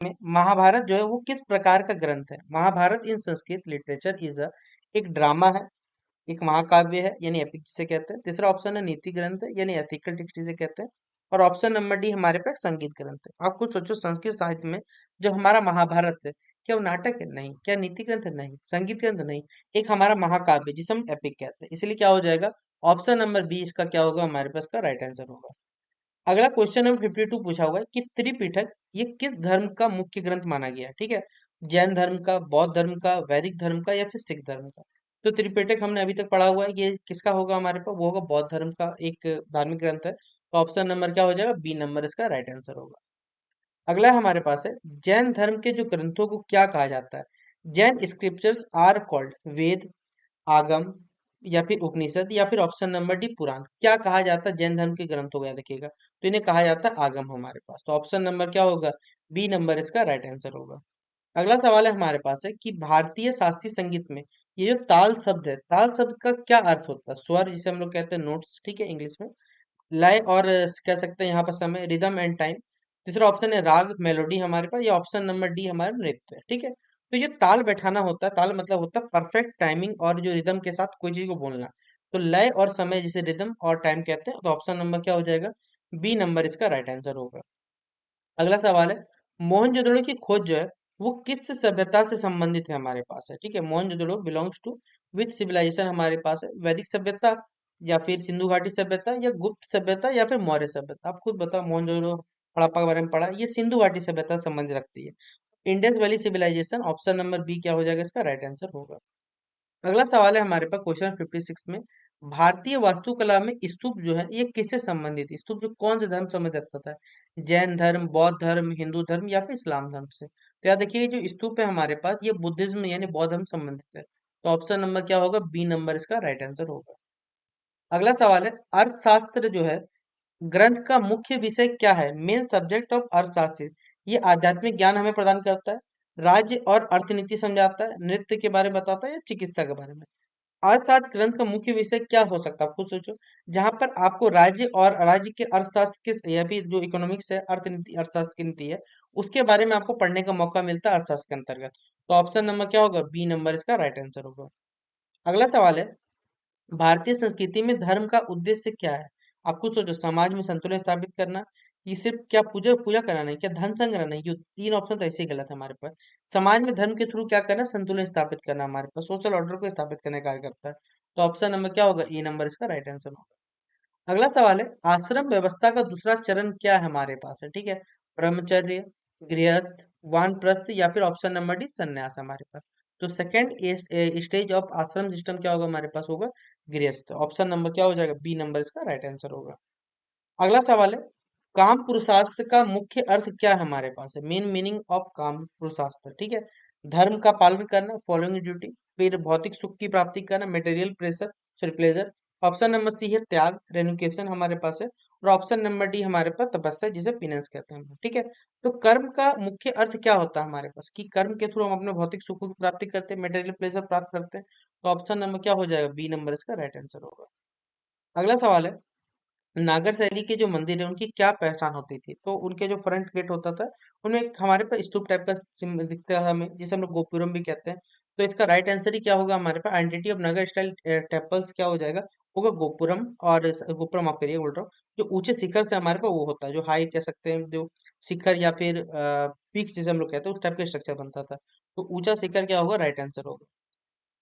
में महाभारत जो है वो किस प्रकार का ग्रंथ है? महाभारत इन संस्कृत लिटरेचर इज अ एक ड्रामा है, एक महाकाव्य है यानी एपिक जिसे कहते हैं। तीसरा ऑप्शन है नीति ग्रंथ है यानी एथिकल टेक्स्ट जिसे कहते हैं। और ऑप्शन नंबर डी हमारे पास संगीत ग्रंथ है। आप खुद सोचो, संस्कृत साहित्य में जो हमारा महाभारत है, क्या वो नाटक है? नहीं। क्या नीति ग्रंथ है? नहीं। संगीत ग्रंथ? नहीं। एक हमारा महाकाव्य जिसे हम एपिक कहते हैं, इसलिए क्या हो जाएगा? ऑप्शन नंबर बी इसका क्या होगा हमारे पास का राइट आंसर होगा। अगला क्वेश्चन नंबर 52 पूछा हुआ है कि त्रिपिटक ये किस धर्म का मुख्य ग्रंथ माना गया है? ठीक है, जैन धर्म का, बौद्ध धर्म का, वैदिक धर्म का या फिर सिख धर्म का? तो त्रिपिटक हमने अभी तक पढ़ा हुआ है, ये किसका होगा हमारे पास? वो होगा बौद्ध धर्म का एक धार्मिक ग्रंथ है। तो ऑप्शन नंबर क्या हो जाएगा? बी नंबर इसका राइट आंसर होगा। अगला हमारे पास है, जैन धर्म के जो ग्रंथों को क्या कहा जाता है? जैन स्क्रिप्चर्स आर कॉल्ड वेद, आगम या फिर उपनिषद या फिर ऑप्शन नंबर डी पुराण। क्या कहा जाता है जैन धर्म के ग्रंथों को? याद रखिएगा, तो इन्हें कहा जाता है आगम हमारे पास। तो ऑप्शन नंबर क्या होगा? बी नंबर इसका राइट आंसर होगा। अगला सवाल है हमारे पास है कि भारतीय शास्त्रीय संगीत में ये जो ताल शब्द है, ताल शब्द का क्या अर्थ होता है? स्वर जिसे हम लोग कहते हैं नोट्स, ठीक है इंग्लिश में। लय और कह सकते हैं यहाँ पर समय, रिदम एंड टाइम। तीसरा ऑप्शन है राग, मेलोडी हमारे पास। या ऑप्शन नंबर डी हमारा नृत्य है, ठीक है। तो ये ताल बैठाना होता है, ताल मतलब होता है परफेक्ट टाइमिंग और जो रिदम के साथ कोई चीज को बोलना। तो लय और समय जिसे रिदम और टाइम कहते हैं। तो ऑप्शन नंबर क्या हो जाएगा? बी नंबर इसका राइट आंसर होगा। अगला सवाल है, मोहनजोदड़ो की खोज जो है वो किस सभ्यता से संबंधित है हमारे पास है? ठीक है, Mohenjodaro belongs to which civilization हमारे पास है? वैदिक सभ्यता या फिर सिंधु घाटी सभ्यता या गुप्त सभ्यता या फिर मौर्य सभ्यता? आप खुद बताओ। मोहनजोदड़ो हड़प्पा के बारे में पढ़ा, ये सिंधु घाटी सभ्यता से संबंध रखती है। Indus valley civilization, option number B क्या हो जाएगा इसका राइट आंसर होगा। अगला सवाल है हमारे पास क्वेश्चन 56 में, भारतीय वास्तुकला में स्तूप जो है ये किससे संबंधित है? स्तूप जो कौन से धर्म से संबंधित रखता है? जैन धर्म, बौद्ध धर्म, हिंदू धर्म या फिर इस्लाम धर्म से? तो याद देखिए, जो स्तूप है हमारे पास ये बुद्धिज्म यानी बौद्ध धर्म से संबंधित है। तो ऑप्शन नंबर क्या होगा? बी नंबर इसका राइट आंसर होगा। अगला सवाल है, अर्थशास्त्र जो है ग्रंथ का मुख्य विषय क्या है? मेन सब्जेक्ट ऑफ अर्थशास्त्र। ये आध्यात्मिक ज्ञान हमें प्रदान करता है, राज्य और अर्थनीति समझाता है, नृत्य के बारे में बताता है या चिकित्सा के बारे में? अर्थशास्त्र ग्रंथ का मुख्य विषय क्या हो सकता है? आप खुद सोचो, जहां पर आपको राज्य और राज्य के अर्थशास्त्र के या फिर जो इकोनॉमिक्स है, अर्थनीति, अर्थशास्त्र की नीति है, उसके बारे में आपको पढ़ने का मौका मिलता है अर्थशास्त्र के अंतर्गत। तो ऑप्शन नंबर क्या होगा? बी नंबर इसका राइट आंसर होगा। अगला सवाल है, भारतीय संस्कृति में धर्म का उद्देश्य क्या है? आप खुद सोचो, समाज में संतुलन स्थापित करना, ये सिर्फ क्या पूजा पूजा करना नहीं, क्या धन संग्रह नहीं? ये तीन ऑप्शन तो ऐसे ही गलत है हमारे पास। समाज में धर्म के थ्रू क्या करना? संतुलन स्थापित करना हमारे पास, सोशल ऑर्डर को स्थापित करने का कार्य करता है। तो ऑप्शन नंबर क्या होगा? ए नंबर इसका राइट आंसर होगा। अगला सवाल है, आश्रम व्यवस्था का दूसरा चरण क्या है हमारे पास है? ठीक है, ब्रह्मचर्य, गृहस्थ, वानप्रस्थ या फिर ऑप्शन नंबर डी संन्यास हमारे पास। तो second stage of ashram system क्या होगा हमारे पास? होगा गृहस्थ। ऑप्शन नंबर क्या हो जाएगा? बी नंबर इसका राइट आंसर होगा। अगला सवाल है, काम पुरुषार्थ का मुख्य अर्थ क्या है हमारे पास है? मेन मीनिंग ऑफ काम पुरुषार्थ, ठीक है। धर्म का पालन करना, फॉलोइंग ड्यूटी, फिर भौतिक सुख की प्राप्ति करना, material pressure sorry pleasure. Option number C है त्याग, रेनुकेशन हमारे पास है। और ऑप्शन नंबर डी हमारे पास तपस्या जिसे पिनेंस कहते हैं हम लोग, ठीक है। तो कर्म का मुख्य अर्थ क्या होता है हमारे पास? कि कर्म के थ्रू हम अपने भौतिक सुखों की प्राप्ति करते हैं, मटेरियल प्लेजर प्राप्त करते हैं। तो ऑप्शन नंबर क्या हो जाएगा? बी नंबर इसका राइट आंसर होगा। अगला सवाल है, नागर शैली के जो मंदिर है उनकी क्या पहचान होती थी? तो उनके जो फ्रंट गेट होता था, उनमें एक हमारे पास स्तूप टाइप का सिंबल दिखता है हमें, जिसे हम लोग गोपुरम भी कहते हैं। तो इसका राइट आंसर ही क्या होगा हमारे पास? Identity of Nagara style temples क्या हो जाएगा? होगा गोपुरम। और गोपुरम आप करिए, बोल रहा हूँ, जो ऊंचे शिखर से हमारे पास वो होता है, जो हाई कह सकते हैं, जो शिखर या फिर पीक्स जिसे हम लोग कहते हैं, उस टाइप का स्ट्रक्चर बनता था। तो ऊंचा शिखर क्या होगा? राइट आंसर होगा।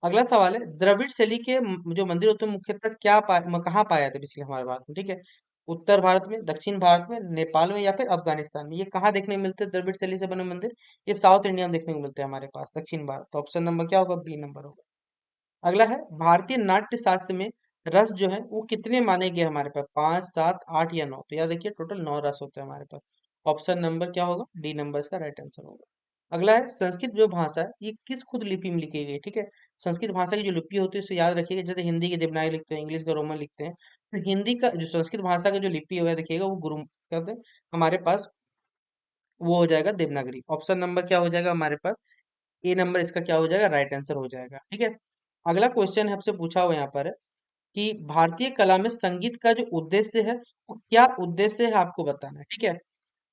अगला सवाल है, द्रविड़ शैली के जो मंदिर होते हैं मुख्यतः कहाँ पाया जाते हैं पिछले हमारे भारत में? ठीक है, उत्तर भारत में, दक्षिण भारत में, नेपाल में या फिर अफगानिस्तान में? ये कहाँ देखने को मिलते हैं द्रविड़ शैली से बने मंदिर? ये साउथ इंडिया में देखने को मिलते हैं हमारे पास, दक्षिण भारत। तो ऑप्शन नंबर क्या होगा? बी नंबर होगा। अगला है, भारतीय नाट्य शास्त्र में रस जो है वो कितने माने गए हमारे पास? पांच, सात, आठ या नौ? तो याद देखिए, टोटल 9 रस होते हैं हमारे पास। ऑप्शन नंबर क्या होगा? डी नंबर इसका राइट आंसर होगा। अगला है, संस्कृत जो भाषा है ये किस खुद लिपि में लिखी गई है? ठीक है, संस्कृत भाषा की जो लिपि होती है उसे याद रखिएगा, जैसे हिंदी की देवनागरी लिखते हैं, इंग्लिश का रोमन लिखते हैं। तो हिंदी का जो संस्कृत भाषा का जो लिपि होगा देखिएगा, वो गुरु क्या होता है हमारे पास? वो हो जाएगा देवनागरी। ऑप्शन नंबर क्या हो जाएगा हमारे पास? ए नंबर इसका क्या हो जाएगा? राइट आंसर हो जाएगा, ठीक है। अगला क्वेश्चन आपसे पूछा हुआ यहाँ पर है कि भारतीय कला में संगीत का जो उद्देश्य है वो क्या उद्देश्य है आपको बताना है, ठीक है।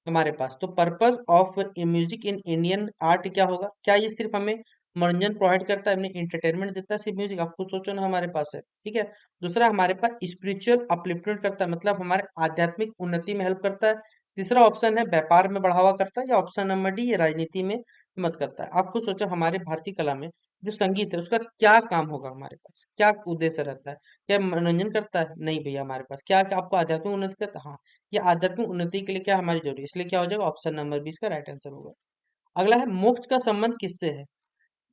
हमारे पास। तो purpose of music in Indian art क्या होगा? क्या ये सिर्फ हमें मनोरंजन प्रोवाइड करता है, हमें इंटरटेनमेंट देता है सिर्फ म्यूजिक? आपको सोचो ना, हमारे पास है, ठीक है। दूसरा, हमारे पास स्पिरिचुअल अपलिफ्टमेंट करता है, मतलब हमारे आध्यात्मिक उन्नति में हेल्प करता है। तीसरा ऑप्शन है व्यापार में बढ़ावा करता है, या ऑप्शन नंबर डी, ये राजनीति में मदद करता है। आपको सोचो हमारे भारतीय कला में जो संगीत है उसका क्या काम होगा, हमारे पास क्या उद्देश्य रहता है? क्या मनोरंजन करता है? नहीं भैया, हमारे पास क्या आपको आध्यात्मिक उन्नति करता है? हाँ, ये आध्यात्मिक उन्नति के लिए क्या हमारी जरूरी है, इसलिए क्या हो जाएगा, ऑप्शन नंबर 20 का राइट आंसर होगा। अगला है, मोक्ष का संबंध किससे है?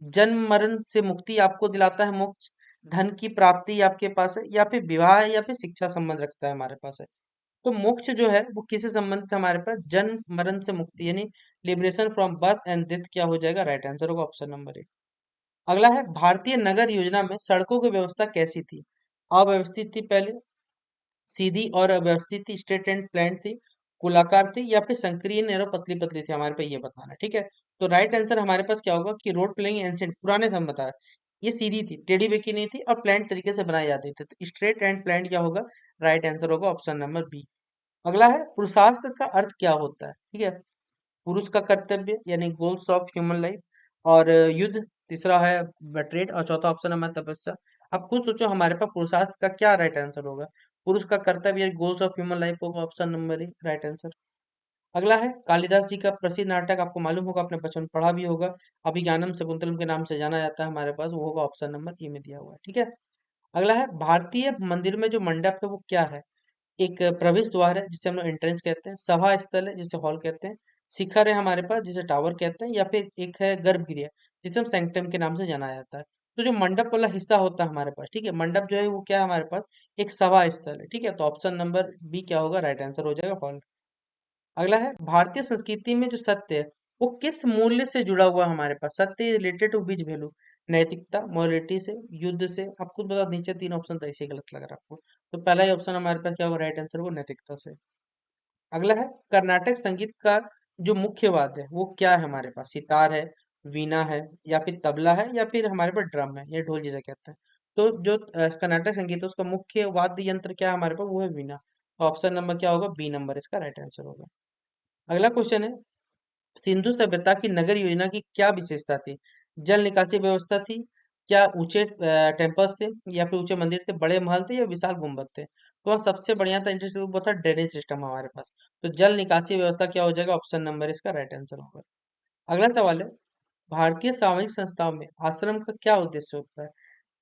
जन्म मरण से मुक्ति आपको दिलाता है मोक्ष, धन की प्राप्ति आपके पास है, या फिर विवाह है, या फिर शिक्षा संबंध रखता है हमारे पास है। तो मोक्ष जो है वो किससे संबंधित है हमारे पास? जन्म मरण से मुक्ति, यानी liberation from birth and death, क्या हो जाएगा, राइट आंसर होगा ऑप्शन नंबर ए। अगला है, भारतीय नगर योजना में सड़कों की व्यवस्था कैसी थी? अव्यवस्थित थी पहले, सीधी और अव्यवस्थित थी, स्ट्रेट एंड प्लान थी, गोलाकार थी, या फिर संकीर्ण एवं पतली पतली थी? हमारे पे ये बताना है, ठीक है। तो राइट आंसर हमारे पास क्या होगा कि रोड प्लेइंग एंशियंट, पुराने समय बता रहा है। ये सीधी थी, टेढ़ी बेकी नहीं थी, और प्लान तरीके से बनाई जाती थी। तो स्ट्रेट एंड प्लान क्या होगा, राइट आंसर होगा ऑप्शन नंबर बी। अगला है, पुरुषार्थ का अर्थ क्या होता है? ठीक है, पुरुष का कर्तव्य यानी गोल्स ऑफ ह्यूमन लाइफ, और युद्ध, तीसरा है बेट्रेड, और चौथा ऑप्शन हमारा तपस्या। अब खुद सोचो हमारे पास पुरुषार्थ का क्या राइट आंसर होगा? पुरुष का कर्तव्य यानी गोल्स ऑफ ह्यूमन लाइफ होगा, option number A right answer. अगला है, कालिदास जी का प्रसिद्ध नाटक आपको मालूम होगा, आपने बचपन में पढ़ा भी होगा, अभिज्ञानम शकुंतलम के नाम से जाना जाता है हमारे पास, वो होगा ऑप्शन नंबर ए में दिया हुआ है, ठीक है। अगला है, भारतीय मंदिर में जो मंडप है वो क्या है? एक प्रवेश द्वार है जिसे हम लोग एंट्रेंस कहते हैं, सभा स्थल है जिसे हॉल कहते हैं, शिखर है हमारे पास जिसे टावर कहते हैं, या फिर एक है गर्भगृह जिसे हम सैंक्टम के नाम से जाना जाता है। तो जो मंडप वाला हिस्सा होता है हमारे पास, ठीक है, मंडप जो है वो क्या है हमारे पास, एक सभा स्थल है, ठीक है। तो ऑप्शन नंबर बी क्या होगा, राइट आंसर हो जाएगा हॉल। अगला है, भारतीय संस्कृति में जो सत्य है वो किस मूल्य से जुड़ा हुआ है हमारे पास? सत्य रिलेटेड टू बीच वैल्यू, नैतिकता, मोरालिटी से, युद्ध से। आप खुद बताओ, नीचे तीन ऑप्शन तो ऐसे ही गलत लग रहा है आपको। तो पहला ही ऑप्शन हमारे पास क्या होगा, राइट आंसर होगा नैतिकता से। अगला है, कर्नाटक संगीत का जो मुख्य वाद्य है वो क्या है हमारे पास? सितार है, वीणा है, या फिर तबला है, या फिर हमारे पास ड्रम है, ये ढोल जिसे कहते हैं। तो जो कर्नाटक संगीत है उसका मुख्य वाद्य यंत्र क्या है हमारे पास? वो है वीणा। तो ऑप्शन नंबर क्या होगा, बी नंबर इसका राइट आंसर होगा। अगला क्वेश्चन है, सिंधु सभ्यता की नगर योजना की क्या विशेषता थी? जल निकासी व्यवस्था थी, क्या ऊंचे टेम्पल्स थे, या फिर ऊंचे मंदिर थे, बड़े महल थे, या विशाल गुंबद थे? तो वहाँ सबसे बढ़िया था इंटरेस्टिंग वो था ड्रेनेज सिस्टम हमारे पास। तो जल निकासी व्यवस्था क्या हो जाएगा, ऑप्शन नंबर इसका राइट आंसर होगा। अगला सवाल है, भारतीय सामाजिक संस्थाओं में आश्रम का क्या उद्देश्य होता है?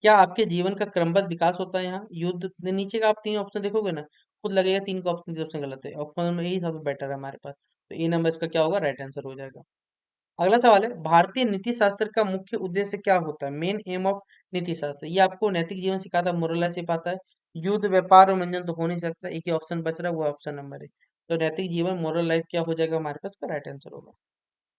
क्या आपके जीवन का क्रमबद्ध विकास होता है यहाँ? युद्ध, नीचे का आप तीन ऑप्शन देखोगे ना, खुद लगेगा तीन का ऑप्शन ऑप्शन गलत है, ऑप्शन में यही सबसे बेटर है हमारे पास। तो ए नंबर इसका क्या होगा, राइट आंसर हो जाएगा। अगला सवाल है, भारतीय नीति शास्त्र का मुख्य उद्देश्य क्या होता है? मेन एम ऑफ नीति शास्त्र, ये आपको नैतिक जीवन सिखाता है, मोरल लाइफ सिखाता है। युद्ध, व्यापार और मनोरंजन तो हो नहीं सकता, एक ही ऑप्शन बच रहा है, वो ऑप्शन नंबर है। तो नैतिक जीवन, मोरल लाइफ क्या हो जाएगा हमारे पास, का राइट आंसर होगा।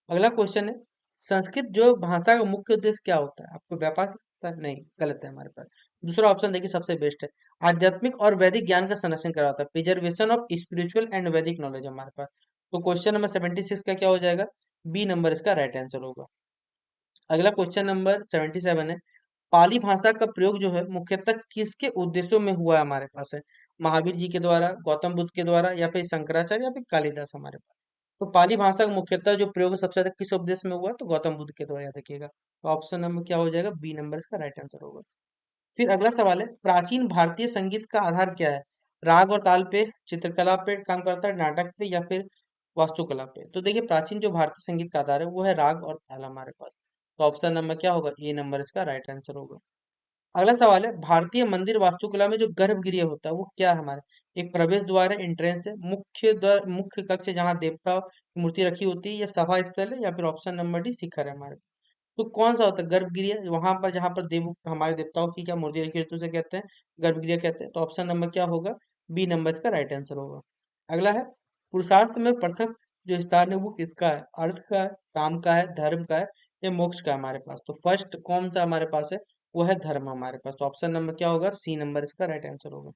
अगला क्वेश्चन है, संस्कृत जो भाषा का मुख्य उद्देश्य क्या होता है? आपको व्यापार सिखाता है? नहीं, गलत है हमारे पास। दूसरा ऑप्शन देखिए सबसे बेस्ट है, आध्यात्मिक और वैदिक ज्ञान का संरक्षण कराता है, प्रिजर्वेशन ऑफ स्पिरिचुअल एंड वैदिक नॉलेज हमारे पास। तो क्वेश्चन नंबर 76 का क्या हो जाएगा, बी नंबर इसका राइट आंसर होगा। अगला क्वेश्चन नंबर 77 है, पाली भाषा का प्रयोग जो है मुख्यतः किसके उद्देश्यों में हुआ है हमारे पास है? महावीर जी के द्वारा, गौतम बुद्ध के द्वारा, या फिर शंकराचार्य, या फिर कालिदास हमारे पास। तो पाली भाषा का मुख्यतः जो प्रयोग सबसे ज्यादा किस उद्देश्य में हुआ है? तो गौतम बुद्ध के द्वारा, याद रखिएगा। तो ऑप्शन नंबर क्या हो जाएगा, बी नंबर इसका राइट आंसर होगा। फिर अगला सवाल है, प्राचीन भारतीय संगीत का आधार क्या है? राग और ताल पे, चित्रकला पे काम करता है, नाटक पे, या फिर वास्तुकला पे? तो देखिए, प्राचीन जो भारतीय संगीत का आधार है वो है राग और ताल हमारे पास। तो ऑप्शन नंबर क्या होगा, ए नंबर इसका राइट आंसर होगा। अगला सवाल है, भारतीय मंदिर वास्तुकला में जो गर्भगृह होता है वो क्या है हमारे? एक प्रवेश द्वार है, एंट्रेंस है, मुख्य द्वार, मुख्य कक्ष है जहाँ देवता की मूर्ति रखी होती है, या सभा स्थल है, या फिर ऑप्शन नंबर डी शिखर है हमारे। तो कौन सा होता है गर्भगृह? वहां पर जहां पर देव हमारे देवताओं की क्या मूर्ति रखी होती है उसे कहते हैं गर्भगृह कहते हैं। तो ऑप्शन नंबर क्या होगा, बी नंबर इसका राइट आंसर होगा। अगला है, पुरुषार्थ में प्रथम जो स्थान है वो किसका है? अर्थ का है, काम का है, धर्म का है, या मोक्ष का है हमारे पास? तो फर्स्ट कौन सा हमारे पास है, वो है धर्म हमारे पास। तो ऑप्शन नंबर क्या होगा, सी नंबर इसका राइट आंसर होगा।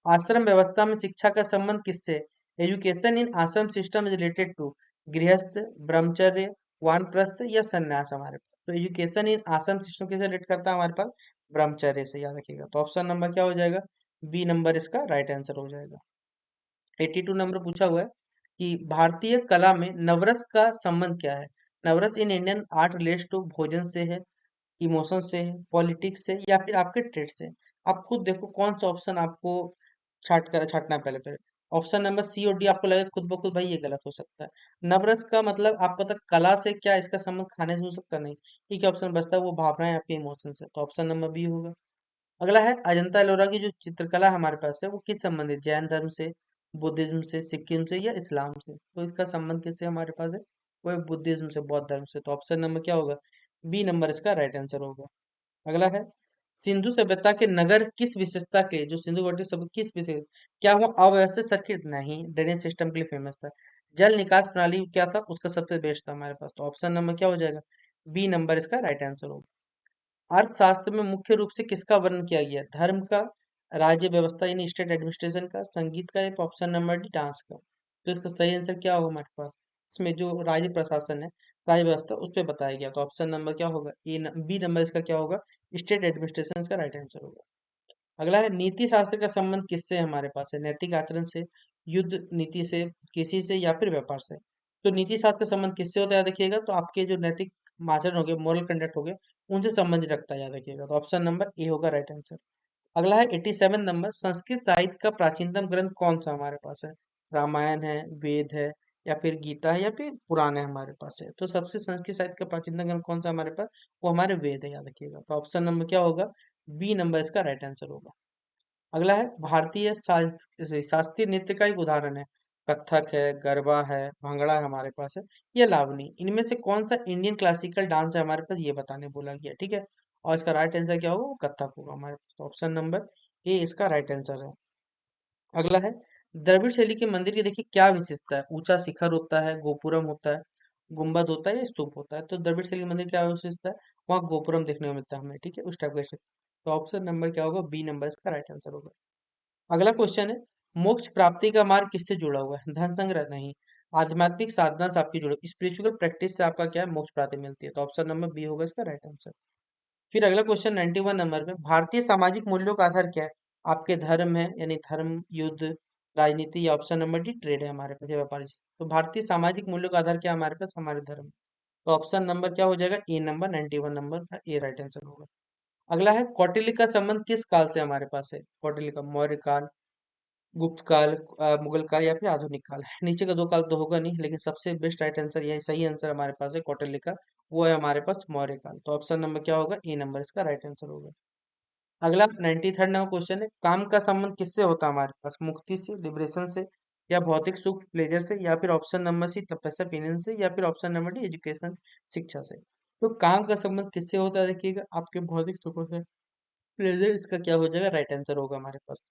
आश्रम व्यवस्था में शिक्षा का संबंध किससे? एजुकेशन इन आश्रम सिस्टम इज रिलेटेड टू गृहस्थ, ब्रह्मचर्य, वानप्रस्थ, या संन्यास हमारे पास। तो एजुकेशन इन आश्रम सिस्टम किसे रिलेट करता है हमारे पास? ब्रह्मचर्य से, याद रखिएगा। तो ऑप्शन नंबर क्या हो जाएगा, बी नंबर इसका राइट आंसर हो जाएगा। 82 नंबर पूछा हुआ है, कि भारतीय कला में नवरस का संबंध क्या है। Navarasa in Indian art relates to भोजन से है, इमोशन से है, पॉलिटिक्स से, या फिर आपके ट्रेड से। आप खुद देखो कौन सा ऑप्शन आपको छाटना है पहले पहले। ऑप्शन नंबर सी और डी आपको लगे खुद ब खुद भाई ये गलत हो सकता है। नवरस का मतलब आपको पता कला से क्या इसका संबंध खाने से हो सकता नहीं। ठीक है, ऑप्शन बचता है वो भावनाएं आपके इमोशन से, तो ऑप्शन नंबर बी होगा। अगला है अजंता एलोरा की जो चित्रकला हमारे पास है वो किस संबंधित, जैन धर्म से, बुद्धिज्म से, सिक्किम से, या इस्लाम से। तो इसका संबंध किससे हमारे पास है, वो है बुद्धिज्म से, बौद्ध धर्म से। तो ऑप्शन नंबर क्या होगा, बी नंबर इसका राइट आंसर होगा। अगला है सिंधु सभ्यता के नगर किस विशेषता के, जो सिंधु घाटी सभ्यता किस विशेष, क्या वो अव्यवस्थित सर्किट, नहीं, ड्रेनेज सिस्टम के लिए फेमस था। जल निकास प्रणाली क्या था उसका सबसे बेस्ट था हमारे पास। तो ऑप्शन नंबर क्या हो जाएगा, बी नंबर इसका राइट आंसर होगा। अर्थशास्त्र में मुख्य रूप से किसका वर्णन किया गया है? धर्म का, राज्य व्यवस्था यानी स्टेट एडमिनिस्ट्रेशन का, संगीत का, या ऑप्शन नंबर डी डांस का। तो इसका सही आंसर क्या होगा हमारे पास, इसमें जो राज्य प्रशासन है, राज्य व्यवस्था, उस पर बताया गया। तो ऑप्शन नंबर क्या होगा, बी नंबर इसका क्या होगा, स्टेट एडमिनिस्ट्रेशन का राइट आंसर होगा। अगला है नीति शास्त्र का संबंध किससे हमारे पास है, नैतिक आचरण से, युद्ध नीति से, कृषि से, या फिर व्यापार से। तो नीति शास्त्र का संबंध किससे होता है याद रखिएगा, तो आपके जो नैतिक आचरण हो गए, मोरल कंडक्ट हो गए, उनसे संबंधित रखता है, याद रखिएगा। तो ऑप्शन नंबर ए होगा राइट आंसर। अगला है 87 नंबर, संस्कृत साहित्य का प्राचीनतम ग्रंथ कौन सा हमारे पास है। रामायण है, वेद है, या फिर गीता है, या फिर पुराण है हमारे पास है। तो सबसे संस्कृत साहित्य का प्राचीनतम ग्रंथ कौन सा हमारे पास, वो हमारे वेद है, याद रखिएगा। तो ऑप्शन नंबर क्या होगा, बी नंबर इसका राइट आंसर होगा। अगला है भारतीय शास्त्रीय नृत्य का एक उदाहरण है, कथक है, गरबा है, भंगड़ा है हमारे पास है, ये लावनी। इनमें से कौन सा इंडियन क्लासिकल डांस है हमारे पास, ये बताने बोला गया, ठीक है। और इसका राइट आंसर क्या होगा, वो कथक होगा हमारे पास। तो ऑप्शन नंबर ए इसका राइट आंसर है। अगला है द्रविड़ शैली के मंदिर की देखिए क्या विशेषता है, ऊंचा शिखर होता है, गोपुरम होता है, गुम्बद होता है, या स्तूप होता है। तो द्रविड़ शैली मंदिर क्या विशेषता है, वहाँ गोपुरम देखने को मिलता है हमें, ठीक है, उस टाइप का। तो ऑप्शन नंबर क्या होगा, बी नंबर इसका राइट आंसर होगा। अगला क्वेश्चन है मोक्ष प्राप्ति का मार्ग किससे जुड़ा हुआ है, धन संग्रह, नहीं, आध्यात्मिक साधना से आपकी जुड़ी, स्पिरिचुअल प्रैक्टिस से आपका क्या है, मोक्ष प्राप्ति मिलती है। तो ऑप्शन नंबर बी होगा इसका राइट आंसर। फिर अगला क्वेश्चन 91 नंबर पे, भारतीय सामाजिक मूल्यों का आधार क्या है, आपके धर्म है, यानी धर्म, युद्ध, राजनीति, या ऑप्शन नंबर डी ट्रेड है हमारे पास, या व्यापार। तो भारतीय सामाजिक मूल्यों का आधार क्या है हमारे पास, हमारे धर्म। तो ऑप्शन नंबर क्या हो जाएगा, ए नंबर, 91 नंबर का ए राइट आंसर होगा। अगला है कौटिल्य का संबंध किस काल से हमारे पास है, कौटिल्य का मौर्य काल, गुप्त काल, मुगल काल, या फिर आधुनिक काल। नीचे का दो काल तो होगा नहीं, लेकिन सबसे बेस्ट राइट आंसर, यही सही आंसर हमारे पास है कौटिल्य का, वो है हमारे पास मौर्य काल। तो ऑप्शन नंबर क्या होगा, ए नंबर इसका राइट आंसर होगा। अगला 93rd नंबर क्वेश्चन है, काम का संबंध किससे होता है हमारे पास, मुक्ति से, लिबरेशन से, या भौतिक सुख प्लेजर से, या फिर ऑप्शन नंबर सी तपस्या पेनेंस से, या फिर ऑप्शन नंबर डी एजुकेशन शिक्षा से। तो काम का संबंध किससे होता है देखिएगा, आपके भौतिक सुखों से, प्लेजर इसका क्या हो जाएगा, राइट आंसर होगा हमारे पास।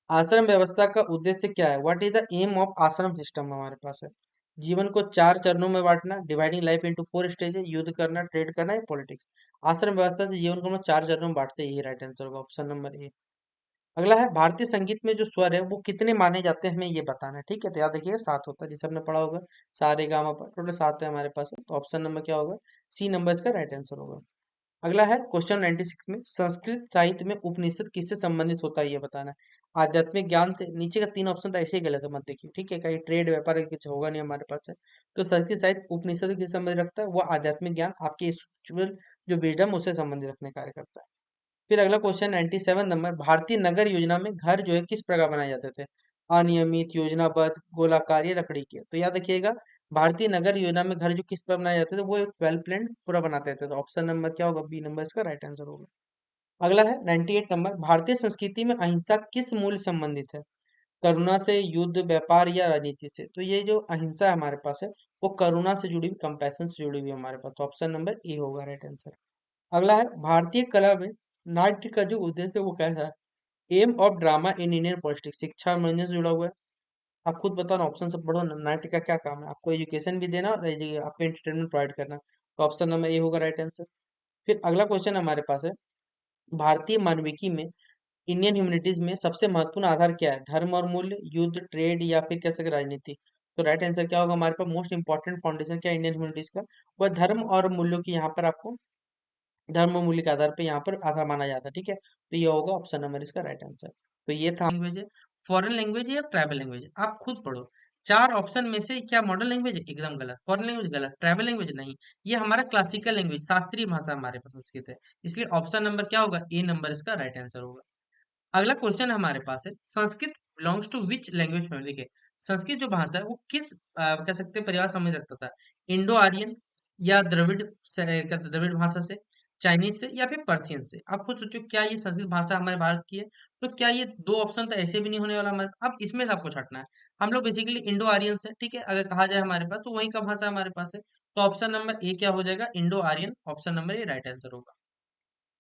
आश्रम व्यवस्था का उद्देश्य क्या है, what is the aim of ashram system हमारे पास है। जीवन को 4 चरणों में बांटना, डिवाइडिंग लाइफ इनटू 4 स्टेज, युद्ध करना, ट्रेड करना, या पॉलिटिक्स। आश्रम व्यवस्था से जीवन को हम लोग 4 चरणों में बांटते हैं, ये राइट आंसर होगा, ऑप्शन नंबर ए। अगला है भारतीय संगीत में जो स्वर है वो कितने माने जाते हैं, हमें ये बताना है, ठीक है। तो याद रखिएगा 7 होता है, जिसे हमने पढ़ा होगा, सारे गामा पर टोटल 7 है हमारे पास है। तो ऑप्शन नंबर क्या होगा, सी नंबर इसका राइट आंसर होगा। अगला है क्वेश्चन 96 में, संस्कृत साहित्य में उपनिषद किससे संबंधित होता है, ये बताना है। आध्यात्मिक ज्ञान से, नीचे का 3 ऑप्शन था ऐसे ही गलत है, मत देखिए, ठीक है, कहीं ट्रेड व्यापार का कुछ होगा नहीं हमारे पास है। तो संस्कृत साहित्य उपनिषद किससे संबंधित रखता है, वो आध्यात्मिक ज्ञान, आपके स्पिरिचुअल जो विजडम, उससे संबंधित रखने का कार्य करता है। फिर अगला क्वेश्चन 97 नंबर, भारतीय नगर योजना में घर जो है किस प्रकार बनाए जाते थे, अनियमित, योजनाबद्ध, गोलाकार, या लकड़ी के। तो याद रखिएगा भारतीय नगर योजना में घर जो किस प्रकार बनाए जाते थे, वो एक वेल प्लान पूरा बनाते थे। तो ऑप्शन नंबर क्या होगा, बी नंबर इसका राइट आंसर होगा। अगला है 98 नंबर, भारतीय संस्कृति में अहिंसा किस मूल्य संबंधित है, करुणा से, युद्ध, व्यापार, या राजनीति से। तो ये जो अहिंसा है हमारे पास है, वो करुणा से जुड़ी हुई, कंपैशन से जुड़ी हुई है हमारे पास। तो ऑप्शन नंबर ए होगा राइट आंसर। अगला है भारतीय कला में नाट्य का जो उद्देश्य है वो कैसा है, aim of drama in Indian politics, शिक्षा और मनोरंजन से जुड़ा हुआ है। आप खुद बताओ ना, ऑप्शन से पढ़ो ना, नाट्य का क्या काम है, आपको एजुकेशन भी देना और आपको एंटरटेनमेंट प्रोवाइड करना। तो ऑप्शन नंबर ए होगा राइट आंसर। फिर अगला क्वेश्चन हमारे पास है, भारतीय मानविकी में, इंडियन ह्यूमैनिटीज में सबसे महत्वपूर्ण आधार क्या है, धर्म और मूल्य, युद्ध, ट्रेड, या फिर कह सकते राजनीति। तो राइट आंसर क्या होगा हमारे पास, मोस्ट इंपॉर्टेंट फाउंडेशन क्या है इंडियन ह्यूमैनिटीज का, वह धर्म और मूल्यों की, यहाँ पर आपको धर्म और मूल्य के आधार पे यहाँ पर आधार माना जाता है, ठीक है। तो ये होगा ऑप्शन नंबर इसका राइट आंसर। तो ये था लैंग्वेज है, फॉरेन लैंग्वेज या ट्राइबल लैंग्वेज, आप खुद पढ़ो। चार ऑप्शन में से क्या मॉडर्न लैंग्वेज है? एकदम गलत। Foreign language? गलत। Travel language? नहीं। ये हमारा क्लासिकल लैंग्वेज, शास्त्रीय भाषा हमारे पास संस्कृत है। इसलिए ऑप्शन नंबर क्या होगा? ए नंबर इसका राइट आंसर होगा। अगला क्वेश्चन हमारे पास है, Sanskrit belongs to which language family के? संस्कृत जो भाषा है वो किस कह सकते हैं परिवार समझ रखता था? इंडो आर्यन, या द्रविड़ से, द्रविड़ भाषा से, चाइनीज से, या फिर पर्शियन से? आप खुद सोचो, क्या ये संस्कृत भाषा हमारे भारत की है? तो क्या ये दो ऑप्शन तो ऐसे भी नहीं होने वाला हमारे, अब इसमें से आपको छांटना है। हम लोग बेसिकली इंडो आर्यन से, ठीक है, अगर कहा जाए हमारे पास तो वही का भाषा हमारे पास है। तो ऑप्शन नंबर ए क्या हो जाएगा? Indo Aryan. Option number A right answer होगा।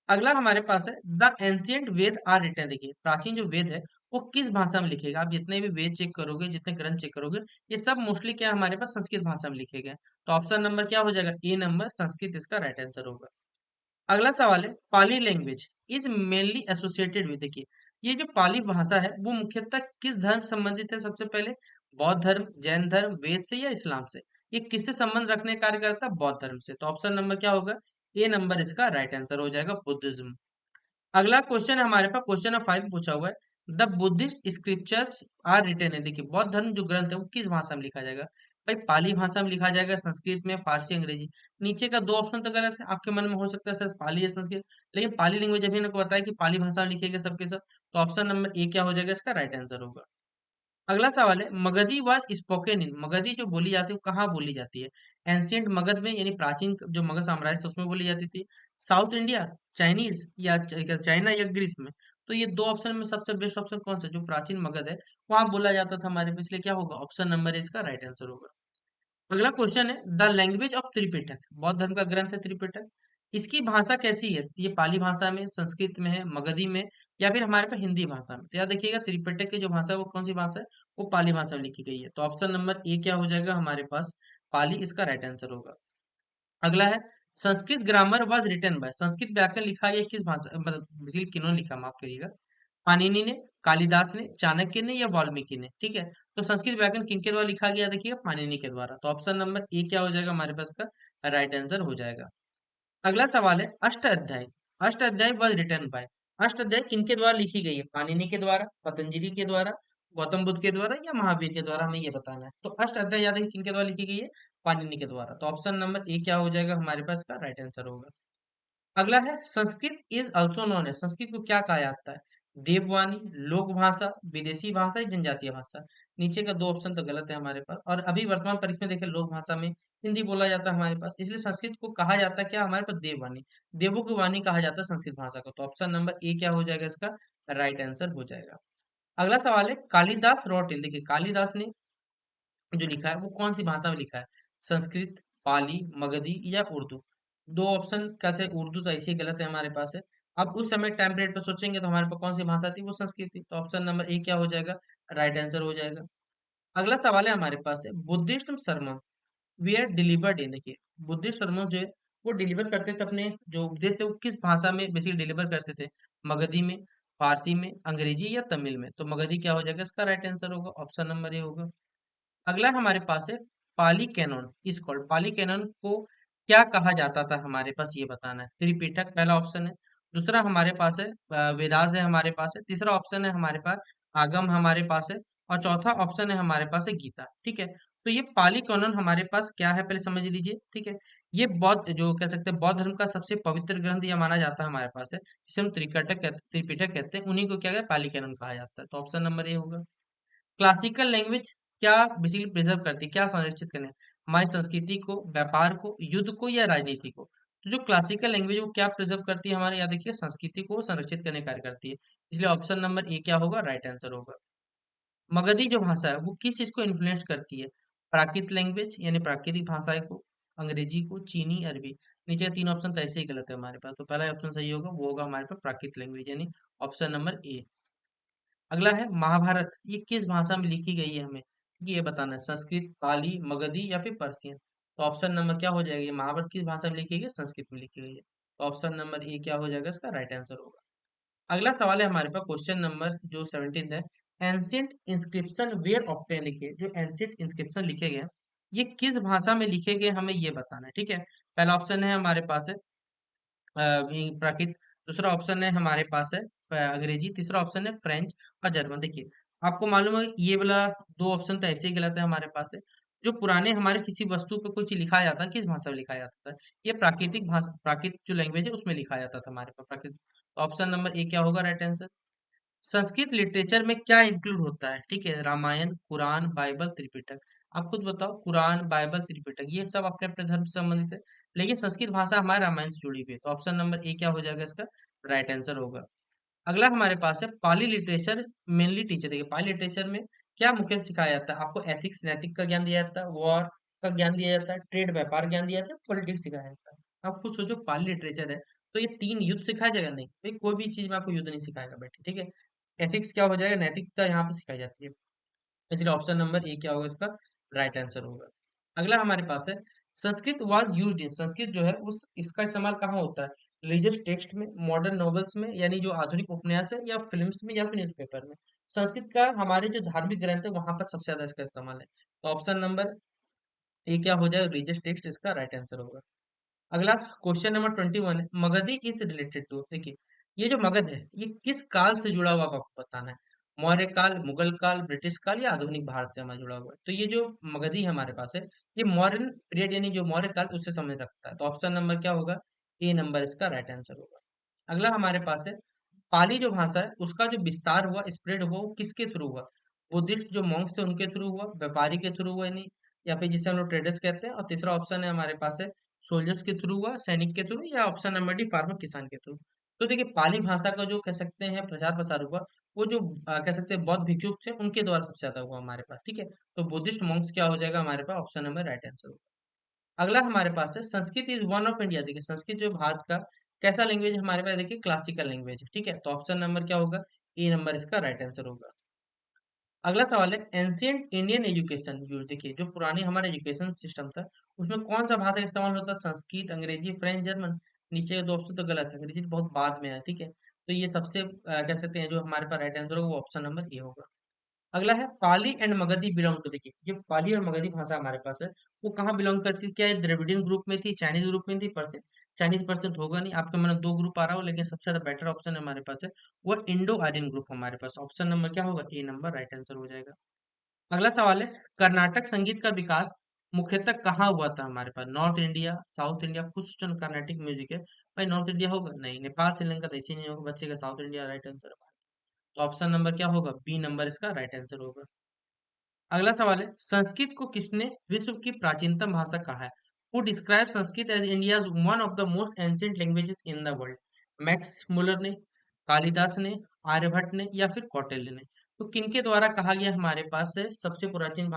अगला हमारे पास है, the ancient Veda are written. देखिए, प्राचीन जो वेद है वो किस भाषा में लिखेगा? आप जितने भी वेद चेक करोगे, जितने ग्रंथ चेक करोगे, ये सब मोस्टली क्या है हमारे पास? संस्कृत भाषा में लिखे गए हैं। तो ऑप्शन नंबर क्या हो जाएगा? ए नंबर संस्कृत इसका राइट आंसर होगा। अगला सवाल है, Pali language is mainly associated with. देखिए, ये जो पाली भाषा है वो मुख्यतः किस धर्म से संबंधित है? सबसे पहले बौद्ध धर्म, जैन धर्म, वेद से, या इस्लाम से? ये किससे संबंध रखने का कार्य करता है? बौद्ध धर्म से। तो ऑप्शन नंबर क्या होगा? ए नंबर इसका राइट आंसर हो जाएगा, बुद्धिज्म। अगला क्वेश्चन है हमारे पास, क्वेश्चन नंबर 5 पूछा हुआ है, the Buddhist scriptures are written है। देखिए, बौद्ध धर्म जो ग्रंथ है वो किस भाषा में लिखा जाएगा? भाई, पाली भाषा में लिखा जाएगा, संस्कृत में, फारसी, अंग्रेजी। नीचे का दो ऑप्शन तो गलत है, आपके मन में हो सकता है सर पाली या संस्कृत, लेकिन पाली लैंग्वेज अभी इनको बताया कि पाली भाषा में लिखेगा सबके सब। तो ऑप्शन नंबर ए क्या हो जाएगा? इसका राइट आंसर होगा। अगला सवाल है, Magdhi was spoken in. Magdhi जो बोली जाती है वो कहाँ बोली जाती है? एंशियंट मगध में, यानी प्राचीन जो मगध साम्राज्य था उसमें बोली जाती थी, साउथ इंडिया, चाइनीज, या चाइना, या ग्रीस में? तो ये दो ऑप्शन में सबसे बेस्ट ऑप्शन कौन सा? जो प्राचीन मगध है वहां बोला जाता था हमारे पास, इसलिए क्या होगा? ऑप्शन नंबर इसका राइट आंसर होगा। अगला क्वेश्चन है, द लैंग्वेज ऑफ त्रिपिटक। बौद्ध धर्म का ग्रंथ है त्रिपिटक, इसकी भाषा कैसी है? ये पाली भाषा में, संस्कृत में है, मगधी में, या फिर हमारे पास हिंदी भाषा में? तो याद रखिएगा, त्रिपिटक की जो भाषा है वो कौन सी भाषा है? वो पाली भाषा में लिखी गई है। तो ऑप्शन नंबर ए क्या हो जाएगा हमारे पास? पाली इसका राइट आंसर होगा। अगला है, Sanskrit grammar was written by. संस्कृत व्याकरण लिखा है किस भाषा, मतलब बेसिकली किन्होंने लिखा, माफ करिएगा, पाणिनि ने, कालिदास ने, चाणक्य ने, या वाल्मीकि ने? ठीक है, तो संस्कृत व्याकरण किनके द्वारा लिखा गया? देखिएगा, पाणिनि के द्वारा। तो ऑप्शन नंबर ए क्या हो जाएगा हमारे पास का? राइट आंसर हो जाएगा। अगला सवाल है, अष्ट अध्याय। अष्ट अध्याय वाज रिटन बाय। अष्ट अध्याय किनके द्वारा लिखी गई है? पाणिनि के द्वारा, पतंजलि के द्वारा, गौतम बुद्ध के द्वारा, या महावीर के द्वारा? हमें ये बताना है। तो अष्ट अध्याय याद है किनके द्वारा लिखी गई है? पाणिनि के द्वारा। तो ऑप्शन नंबर ए क्या हो जाएगा हमारे पास का? राइट आंसर होगा। अगला है, संस्कृत इज ऑल्सो नोन है। संस्कृत को क्या कहा जाता है? देववाणी, लोक भाषा, विदेशी भाषा, या जनजातीय भाषा? नीचे का दो ऑप्शन तो गलत है हमारे पास, और अभी वर्तमान परिस्थिति में देखें, लोक भाषा में हिंदी बोला जाता है हमारे पास, इसलिए संस्कृत को कहा जाता है क्या हमारे पास? देववाणी। देवों की वाणी कहा जाता है संस्कृत भाषा को। तो ऑप्शन नंबर ए क्या हो जाएगा इसका? राइट आंसर हो जाएगा। अगला सवाल है, कालिदास रॉट इन। देखिए, कालिदास ने जो लिखा है वो कौन सी भाषा में लिखा है? संस्कृत, पाली, मगधी, या उर्दू? दो ऑप्शन कैसे? उर्दू तो ऐसे ही गलत है हमारे पास है। अब उस समय टाइम पीरियड पर सोचेंगे तो हमारे पास कौन सी भाषा थी? वो संस्कृत थी। तो ऑप्शन नंबर ए क्या हो जाएगा? राइट आंसर हो जाएगा। अगला सवाल है हमारे पास है, Buddhist sermon were delivered in. देखिए, बुद्धिस्ट sermon जो है वो डिलीवर करते थे, अपने जो उपदेश थे वो किस भाषा में बेसिकली डिलीवर करते थे? मगधी में, फारसी में, अंग्रेजी, या तमिल में? तो मगधी क्या हो जाएगा? इसका राइट आंसर होगा, ऑप्शन नंबर ए होगा। अगला हमारे पास है, Pali canon is called. Pali canon को क्या कहा जाता था हमारे पास? ये बताना है। त्रिपिटक पहला ऑप्शन है, दूसरा हमारे पास है वेदास है हमारे पास है, तीसरा ऑप्शन है हमारे पास आगम हमारे पास है, और चौथा ऑप्शन है हमारे पास है गीता। ठीक है, तो ये पाली कैनन हमारे पास क्या है, पहले समझ लीजिए। ठीक है, ये बौद्ध जो कह सकते हैं बौद्ध धर्म का सबसे पवित्र ग्रंथ यह माना जाता है हमारे पास है, जिसे हम त्रिपिटक कहते हैं, उन्हीं को क्या है पाली कैनन कहा जाता है। तो ऑप्शन नंबर ए होगा। क्लासिकल लैंग्वेज क्या बेसिकली प्रिजर्व करती है, क्या संरक्षित करने? हमारी संस्कृति को, व्यापार को, युद्ध को, या राजनीति को? तो जो क्लासिकल लैंग्वेज वो क्या प्रिजर्व करती है हमारे? याद देखिए, संस्कृति को संरक्षित करने का कार्य करती है, इसलिए ऑप्शन नंबर ए क्या होगा? राइट आंसर होगा। मगधी जो भाषा है वो किस चीज को इन्फ्लुएंस करती है? प्राकृत लैंग्वेज यानी प्राकृतिक भाषाएं को, अंग्रेजी को, चीनी, अरबी? नीचे तीन ऑप्शन तो ऐसे ही गलत है हमारे पास, तो पहला ऑप्शन सही होगा, वो होगा हमारे पास प्राकृत लैंग्वेज, यानी ऑप्शन नंबर ए। अगला है, महाभारत ये किस भाषा में लिखी गई है? हमें ये बताना है, संस्कृत, पाली, मगधी, या फिर पर्शियन? तो ऑप्शन नंबर क्या हो जाएगा? ये महाभारत किस भाषा में लिखी गई है? संस्कृत में लिखी गई है। तो ऑप्शन नंबर ए क्या हो जाएगा? इसका राइट आंसर होगा। अगला सवाल है हमारे पास, क्वेश्चन नंबर जो 17 है, एंशियंट इंस्क्रिप्शन वेयर ऑब्टेन। लिखिए, जो एंशियंट इंस्क्रिप्शन लिखे गए हैं ये किस भाषा में लिखे गए, हमें ये बताना है। ठीक है, पहला ऑप्शन है हमारे पास है प्राकृत, दूसरा ऑप्शन है हमारे पास है अंग्रेजी, तीसरा ऑप्शन है फ्रेंच और जर्मन। देखिए, आपको मालूम है ये वाला दो ऑप्शन तो ऐसे ही गलत है हमारे पास है। जो पुराने हमारे किसी वस्तु पे कोई चीज लिखा जाता है किस भाषा में लिखा जाता था? ये प्राकृतिक भाषा, प्राकृतिक जो लैंग्वेज है उसमें लिखा जाता था हमारे पास प्राकृतिक। ऑप्शन नंबर ए क्या होगा राइट आंसर? संस्कृत लिटरेचर में क्या इंक्लूड होता है? ठीक है, रामायण, कुरान, बाइबल, त्रिपिटक। आप खुद बताओ, कुरान, बाइबल, त्रिपिटक ये सब अपने अपने धर्म से संबंधित है, लेकिन संस्कृत भाषा हमारे रामायण से जुड़ी हुई है, तो ऑप्शन नंबर ए क्या हो जाएगा इसका राइट आंसर होगा। अगला हमारे पास है पाली लिटरेचर मेनली टीचर। देखिए पाली लिटरेचर में क्या मुख्य सिखाया जाता है? आपको एथिक्स नैतिक का ज्ञान दिया जाता है, वॉर का ज्ञान दिया जाता है, ट्रेड व्यापार ज्ञान दिया जाता है, पॉलिटिक्स सिखाया जाता है। आप खुद सोचो पाली लिटरेचर है तो ये तीन युद्ध सिखाया जाएगा? नहीं भाई, कोई भी चीज में आपको युद्ध नहीं सिखाएगा बेटे, ठीक है। एथिक्स क्या हो जाएगा, नैतिकता यहाँ पे सिखाई जाती है, इसलिए ऑप्शन नंबर ए क्या होगा इसका राइट आंसर होगा। अगला हमारे पास है Sanskrit was used in, Sanskrit जो है उस इसका इस्तेमाल कहाँ होता है? रिलीजियस टेक्स्ट में, मॉडर्न नॉवेल्स में यानी जो आधुनिक उपन्यास है, या फिल्म्स में, या फिर न्यूज़पेपर में। संस्कृत का हमारे जो धार्मिक ग्रंथ है वहां पर सबसे ज्यादा इसका इस्तेमाल है, तो ऑप्शन नंबर ए क्या हो जाएगा रिलीजियस टेक्स्ट इसका राइट आंसर होगा। अगला क्वेश्चन नंबर 21 है मगधी इज रिलेटेड टू। देखिए ये जो मगध है ये किस काल से जुड़ा हुआ आपको बताना है? मौर्य काल, मुगल काल, ब्रिटिश काल, या आधुनिक भारत से हमारा जुड़ा हुआ है? तो ये जो मगधी हमारे पास है ये मॉडर्न पीरियड यानी जो मौर्य काल उससे संबंधित रखता है, तो ऑप्शन नंबर क्या होगा ए नंबर इसका राइट आंसर होगा। अगला हमारे पास है पाली जो भाषा है उसका जो विस्तार हुआ, स्प्रेड हुआ, वो किसके थ्रू हुआ? बुद्धिस्ट जो मॉन्क्स थे उनके थ्रू हुआ, व्यापारी के थ्रू हुआ यानी, या फिर जिसे हम लोग ट्रेडर्स कहते हैं, और तीसरा ऑप्शन है हमारे पास है सोल्जर्स के थ्रू हुआ, सैनिक के थ्रू, या ऑप्शन नंबर डी फार्मर किसान के थ्रू। तो देखिए पाली भाषा का जो कह सकते हैं प्रचार प्रसार हुआ, वो जो कह सकते हैं बौद्ध भिक्षु थे उनके द्वारा सबसे ज्यादा हुआ हमारे पास, ठीक है। तो बुद्धिस्ट मॉन्क्स क्या हो जाएगा हमारे पास ऑप्शन नंबर राइट आंसर होगा। अगला हमारे पास है Sanskrit is one of India. देखिए संस्कृत जो भारत का कैसा लैंग्वेज हमारे पास, देखिए क्लासिकल लैंग्वेज है, ठीक है। तो ऑप्शन नंबर क्या होगा ए नंबर इसका राइट आंसर होगा। अगला सवाल है एंशियंट इंडियन एजुकेशन यूज। देखिए जो पुरानी हमारा एजुकेशन सिस्टम था उसमें कौन सा भाषा का इस्तेमाल होता है? संस्कृत, अंग्रेजी, फ्रेंच, जर्मन। नीचे के दो ऑप्शन तो गलत है, अंग्रेजी तो बहुत बाद में है, ठीक है। तो ये सबसे कह सकते हैं जो हमारे पास राइट आंसर होगा वो ऑप्शन नंबर ए होगा। अगला है पाली एंड मगधी बिलोंग टू। देखिए जो पाली और मगधी भाषा हमारे पास है वो कहाँ बिलोंग करती है? क्या ये द्रविडियन ग्रुप में थी, चाइनीज ग्रुप में थी? परसेंट चाइनीज परसेंट होगा नहीं, आपके मन दो ग्रुप आ रहा हो, लेकिन सबसे ज्यादा बेटर ऑप्शन हमारे पास है वो इंडो आर्यन ग्रुप हमारे पास। ऑप्शन नंबर क्या होगा ए नंबर राइट आंसर हो जाएगा। अगला सवाल है कर्नाटक संगीत का विकास मुख्यतः कहाँ हुआ था हमारे पास? North India, south India? कुछ जो कर्नाटिक म्यूजिक है भाई नॉर्थ इंडिया होगा नहीं, नेपाल श्रीलंका तो ऐसे नहीं होगा, बचेगा साउथ इंडिया राइट आंसर। तो ऑप्शन नंबर क्या होगा बी नंबर इसका राइट आंसर होगा। अगला सवाल है संस्कृत को किसने विश्व की प्राचीनतम भाषा कहा है? Who describe Sanskrit as India's one of the most ancient languages in the world? Max Muller ने, कालिदास ने, आर्यभट्ट ने, या फिर कौटिल्य ने? तो किनके द्वारा कहा गया हमारे पास से सबसे प्राचीन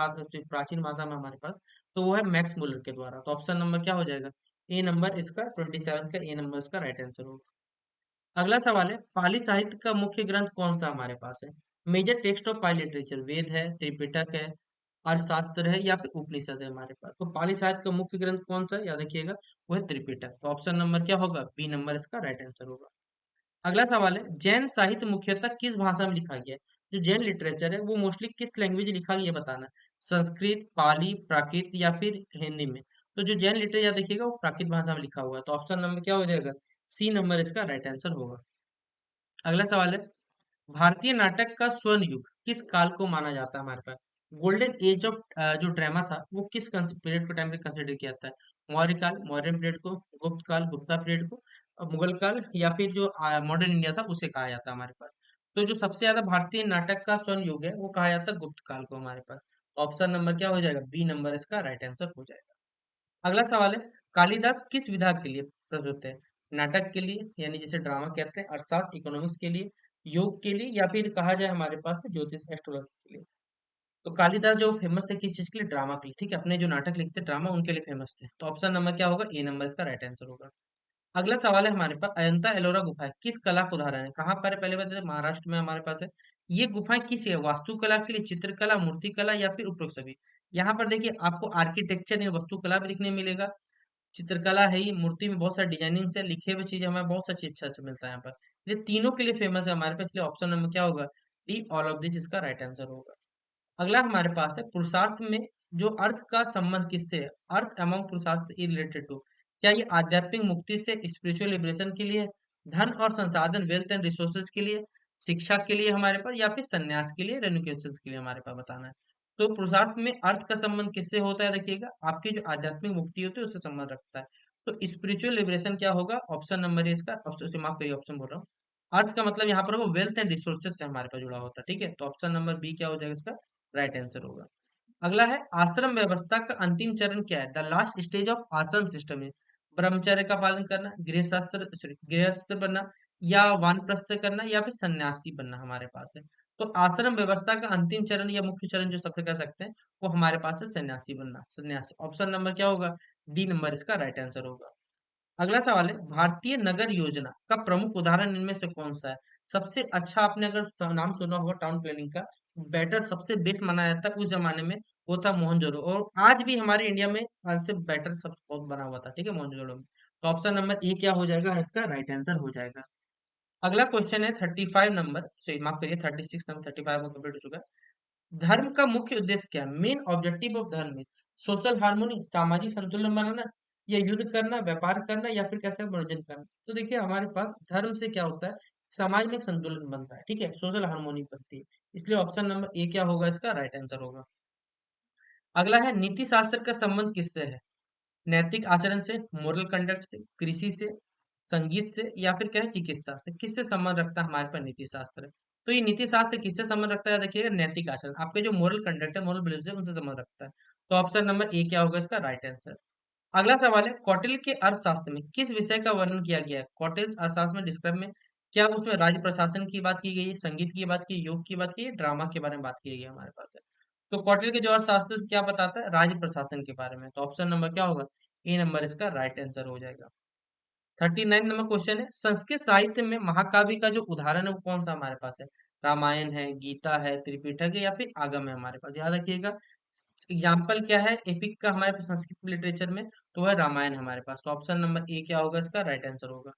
भाषा में हमारे पास? तो वो है मैक्स मुलर के द्वारा। तो ऑप्शन नंबर क्या हो जाएगा ए नंबर इसका 27 का ए नंबर इसका राइट आंसर होगा। अगला सवाल है पाली साहित्य का मुख्य ग्रंथ कौन सा हमारे पास है? Major text of Pali literature Veda है, त्रिपिटक है, अर्थशास्त्र है, या फिर उपनिषद है हमारे पास? तो पाली साहित्य का मुख्य ग्रंथ कौन सा है याद रखिएगा वो है त्रिपिटक। तो ऑप्शन नंबर क्या होगा बी नंबर इसका राइट आंसर होगा। अगला सवाल है जैन साहित्य मुख्यतः किस भाषा में लिखा गया है? जो जैन लिटरेचर है वो मोस्टली किस लैंग्वेज में लिखा गया ये बताना है। संस्कृत, पाली, प्राकृत, या फिर हिंदी में? तो जो जैन लिटरेचर देखिएगा वो प्राकृत भाषा में लिखा हुआ है, तो ऑप्शन नंबर क्या हो जाएगा सी नंबर इसका राइट आंसर होगा। अगला सवाल है भारतीय नाटक का स्वर्ण युग किस काल को माना जाता है हमारे पास? गोल्डन एज ऑफ जो ड्रामा था वो किस पीरियड को टाइम पे कंसिडर किया जाता है? मौर्य काल, मौर्यन पीरियड को, गुप्त काल, गुप्ता पीरियड को, मुगल काल, या फिर जो मॉडर्न इंडिया था उसे कहा जाता है हमारे पास? तो जो सबसे ज्यादा भारतीय नाटक का स्वर्ण युग है वो कहा जाता है गुप्त काल को हमारे पास। ऑप्शन नंबर क्या हो जाएगा बी नंबर इसका राइट आंसर हो जाएगा। अगला सवाल है कालिदास किस विधा के लिए प्रसिद्ध है? नाटक के लिए यानी जिसे ड्रामा कहते हैं, अर्थशास्त्र इकोनॉमिक्स के लिए, योग के लिए, या फिर कहा जाए हमारे पास ज्योतिष एस्ट्रोलॉजी के लिए? तो कालिदास जो फेमस थे किस चीज के लिए? ड्रामा के लिए, ठीक है। अपने जो नाटक लिखते ड्रामा उनके लिए फेमस थे, तो ऑप्शन नंबर क्या होगा ए नंबर इसका राइट आंसर होगा। अगला सवाल है हमारे पास अजंता एलोरा गुफा किस कला का उदाहरण है? कहाँ पर है पहले बता दें, महाराष्ट्र में हमारे पास है। ये गुफाएं किस है? वास्तुकला के लिए, चित्रकला, मूर्तिकला, या फिर उपरोक्त सभी? यहाँ पर देखिए आपको आर्किटेक्चर या वास्तुकला भी दिखने मिलेगा, चित्रकला है ही, मूर्ति में बहुत सारी डिजाइनिंग से लिखे हुए चीज हमें बहुत सा चीज अच्छा अच्छा मिलता है यहाँ पर। ये तीनों के लिए फेमस है हमारे पास, इसलिए ऑप्शन नंबर क्या होगा डी ऑल ऑफ दिस इसका राइट आंसर होगा। अगला हमारे पास है पुरुषार्थ में जो अर्थ का संबंध किससे है? अर्थ अमंग पुरुषार्थ इज रिलेटेड टू। क्या ये आध्यात्मिक मुक्ति से, स्पिरिचुअल लिबरेशन के लिए, धन और संसाधन वेल्थ एंड रिसोर्सेज के लिए, शिक्षा के लिए हमारे पास, या फिर संन्यास के लिए, रेनुकेशन के लिए हमारे पास बताना है। तो पुरुषार्थ में अर्थ का संबंध किससे होता है, देखिएगा आपकी जो आध्यात्मिक मुक्ति होती है उससे संबंध रखता है। तो स्पिरिचुअल लिबरेशन क्या होगा, ऑप्शन नंबर है इसका, ऑप्शन से माफ करिए, ऑप्शन बोल रहा हूँ। अर्थ का मतलब यहाँ पर वो वेल्थ एंड रिसोर्सेज से हमारे पास जुड़ा होता है, ठीक है। तो ऑप्शन नंबर बी क्या हो जाएगा इसका राइट आंसर होगा। अगला है आश्रम व्यवस्था का अंतिम चरण क्या है, the last stage of ashram system है ब्रह्मचर्य का पालन करना, गृहस्थ बनना, या वानप्रस्थ करना, या फिर सन्यासी बनना हमारे पास है। तो आश्रम व्यवस्था का अंतिम चरण या मुख्य चरण जो सबसे कह सकते हैं वो हमारे पास है सन्यासी बनना, सन्यासी। ऑप्शन नंबर क्या होगा, डी नंबर इसका राइट आंसर होगा। अगला सवाल है भारतीय नगर योजना का प्रमुख उदाहरण इनमें से कौन सा है। सबसे अच्छा आपने अगर नाम सुना होगा टाउन प्लानिंग का, बेटर सबसे बेस्ट माना जाता है उस जमाने में, वो था मोहनजोदड़ो, और आज भी हमारे इंडिया में आज से बेटर सब बहुत बना हुआ था, ठीक है, मोहनजोदड़ो में। तो ऑप्शन नंबर ए क्या हो जाएगा इसका राइट आंसर हो जाएगा। अगला क्वेश्चन है 35 नंबर, सॉरी माफ करिए 36 नंबर, 35 में कंप्लीट हो चुका है। धर्म का मुख्य उद्देश्य क्या है, मेन ऑब्जेक्टिव ऑफ धर्म इज सोशल हार्मोनी, सामाजिक संतुलन बनाना, या युद्ध करना, व्यापार करना, या फिर कैसे मनोरंजन करना। तो देखिए हमारे पास धर्म से क्या होता है, समाज में एक संतुलन बनता है, ठीक है, सोशल हार्मोनी बनती है। इसलिए ऑप्शन नंबर ए क्या होगा इसका राइट आंसर होगा। अगला है नीति शास्त्र का संबंध किससे है, नैतिक आचरण से, मोरल कंडक्ट से, कृषि से, संगीत से, या फिर क्या है चिकित्सा से, किससे संबंध रखता है हमारे पास नीति शास्त्र। तो ये नीति शास्त्र किससे संबंध रखता है, देखिएगा नैतिक आचरण, आपके जो मोरल कंडक्ट है, मोरल बिलीफ है, उनसे संबंध रखता है। तो ऑप्शन नंबर ए क्या होगा इसका राइट आंसर। अगला सवाल है कौटिल्य के अर्थशास्त्र में किस विषय का वर्णन किया गया है, कौटिल्य अर्थशास्त्र में डिस्क्राइब में क्या उसमें राज्य प्रशासन की बात की गई है, संगीत की बात की, योग की बात की, ड्रामा के बारे में बात की गई है हमारे पास है। तो कौटिल्य के जो अर्थशास्त्र क्या बताता है, राज्य प्रशासन के बारे में। तो ऑप्शन नंबर क्या होगा, ए नंबर इसका राइट आंसर हो जाएगा। 39 नंबर क्वेश्चन है संस्कृत साहित्य में महाकाव्य का जो उदाहरण है वो कौन सा हमारे पास है, रामायण है, गीता है, त्रिपिटक है, या फिर आगम है हमारे पास। याद रखिएगा एग्जाम्पल क्या है एपिक का हमारे पास संस्कृत लिटरेचर में, तो है रामायण हमारे पास। तो ऑप्शन नंबर ए क्या होगा इसका राइट आंसर होगा।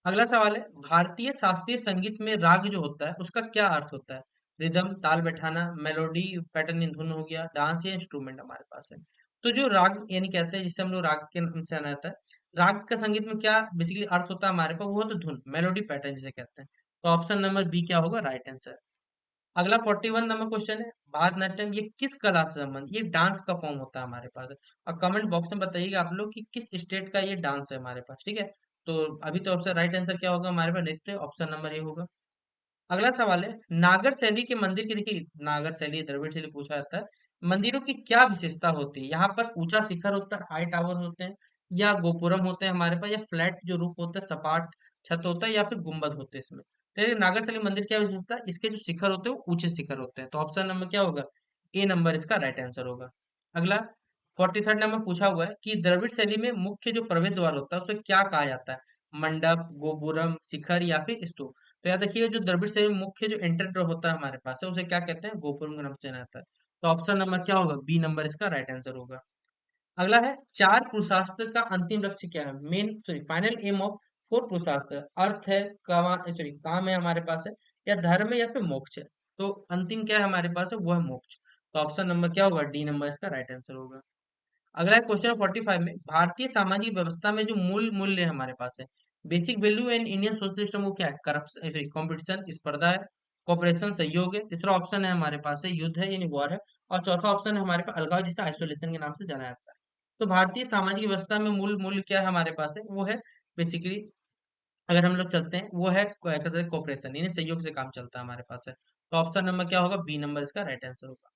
अगला सवाल है भारतीय शास्त्रीय संगीत में राग जो होता है उसका क्या अर्थ होता है, रिदम, ताल बैठाना, मेलोडी, पैटर्न इन धुन हो गया, डांस या इंस्ट्रूमेंट हमारे पास है। तो जो राग यानी कहते हैं जिससे हम लोग राग के नाम से जाना जाता है, राग का संगीत में क्या बेसिकली अर्थ होता है हमारे पास, वो तो धुन, मेलोडी, पैटर्न जिसे कहते हैं। तो ऑप्शन नंबर बी क्या होगा राइट आंसर। अगला 41 नंबर क्वेश्चन है भारतनाट्यम ये किस कला से संबंध, ये डांस का फॉर्म होता है हमारे पास। और कमेंट बॉक्स में बताइएगा आप लोग कि किस स्टेट का ये डांस है हमारे पास, ठीक है। तो अभी तो ऑप्शन राइट आंसर क्या होगा हमारे पास, देखते हैं ऑप्शन नंबर ए होगा। अगला सवाल है नागर शैली के मंदिर की, देखिए नागर शैली द्रविड़ शैली पूछा जाता है, मंदिरों की क्या विशेषता होती है, यहाँ पर ऊंचा शिखर होता है, हाई टावर होते हैं, या गोपुरम होते हैं हमारे पास, या फ्लैट जो रूप होता है, सपाट छत होता है, या फिर गुंबद होते हैं इसमें। तो ये नागर शैली मंदिर क्या विशेषता है, इसके जो शिखर होते हैं वो ऊंचे शिखर होते हैं। तो ऑप्शन नंबर क्या होगा, ए नंबर इसका राइट आंसर होगा। अगला 43 नंबर पूछा हुआ है कि द्रविड़ शैली में मुख्य जो प्रवेश द्वार होता है उसे क्या कहा जाता है, मंडप, गोपुरम, शिखर, या फिर स्तूप। तो याद रखिएगा जो द्रविड़ शैली में मुख्य जो एंट्रेंस डोर होता है हमारे पास है उसे क्या कहते हैं, गोपुरम के नाम से जाना जाता है। तो ऑप्शन नंबर क्या होगा, बी नंबर इसका राइट आंसर होगा। अगला है चार पुरुषार्थ का अंतिम लक्ष्य क्या है, main sorry final aim of four purushartha, अर्थ है, सॉरी काम है हमारे पास है, या धर्म है, या फिर मोक्ष है। तो अंतिम क्या है हमारे पास है, वो है मोक्ष। तो ऑप्शन नंबर क्या होगा, डी नंबर इसका राइट आंसर होगा। अगला क्वेश्चन 45 में भारतीय सामाजिक व्यवस्था में जो मूल मूल्य हमारे पास है, basic value in Indian social system वो क्या है, करप्शन, कॉम्पिटिशन, स्पर्धा है, कॉपरेशन, सहयोग है, तीसरा ऑप्शन है हमारे पास है युद्ध है यानी वॉर है, और चौथा ऑप्शन है हमारे पास अलगाव जिसे आइसोलेशन के नाम से जाना जाता है। तो भारतीय सामाजिक व्यवस्था में मूल मूल्य क्या है हमारे पास है, वो है बेसिकली अगर हम लोग चलते हैं वो है कहते हैं कॉपरेशन यानी सहयोग से काम चलता है हमारे पास है। तो ऑप्शन नंबर क्या होगा, बी नंबर इसका राइट आंसर होगा।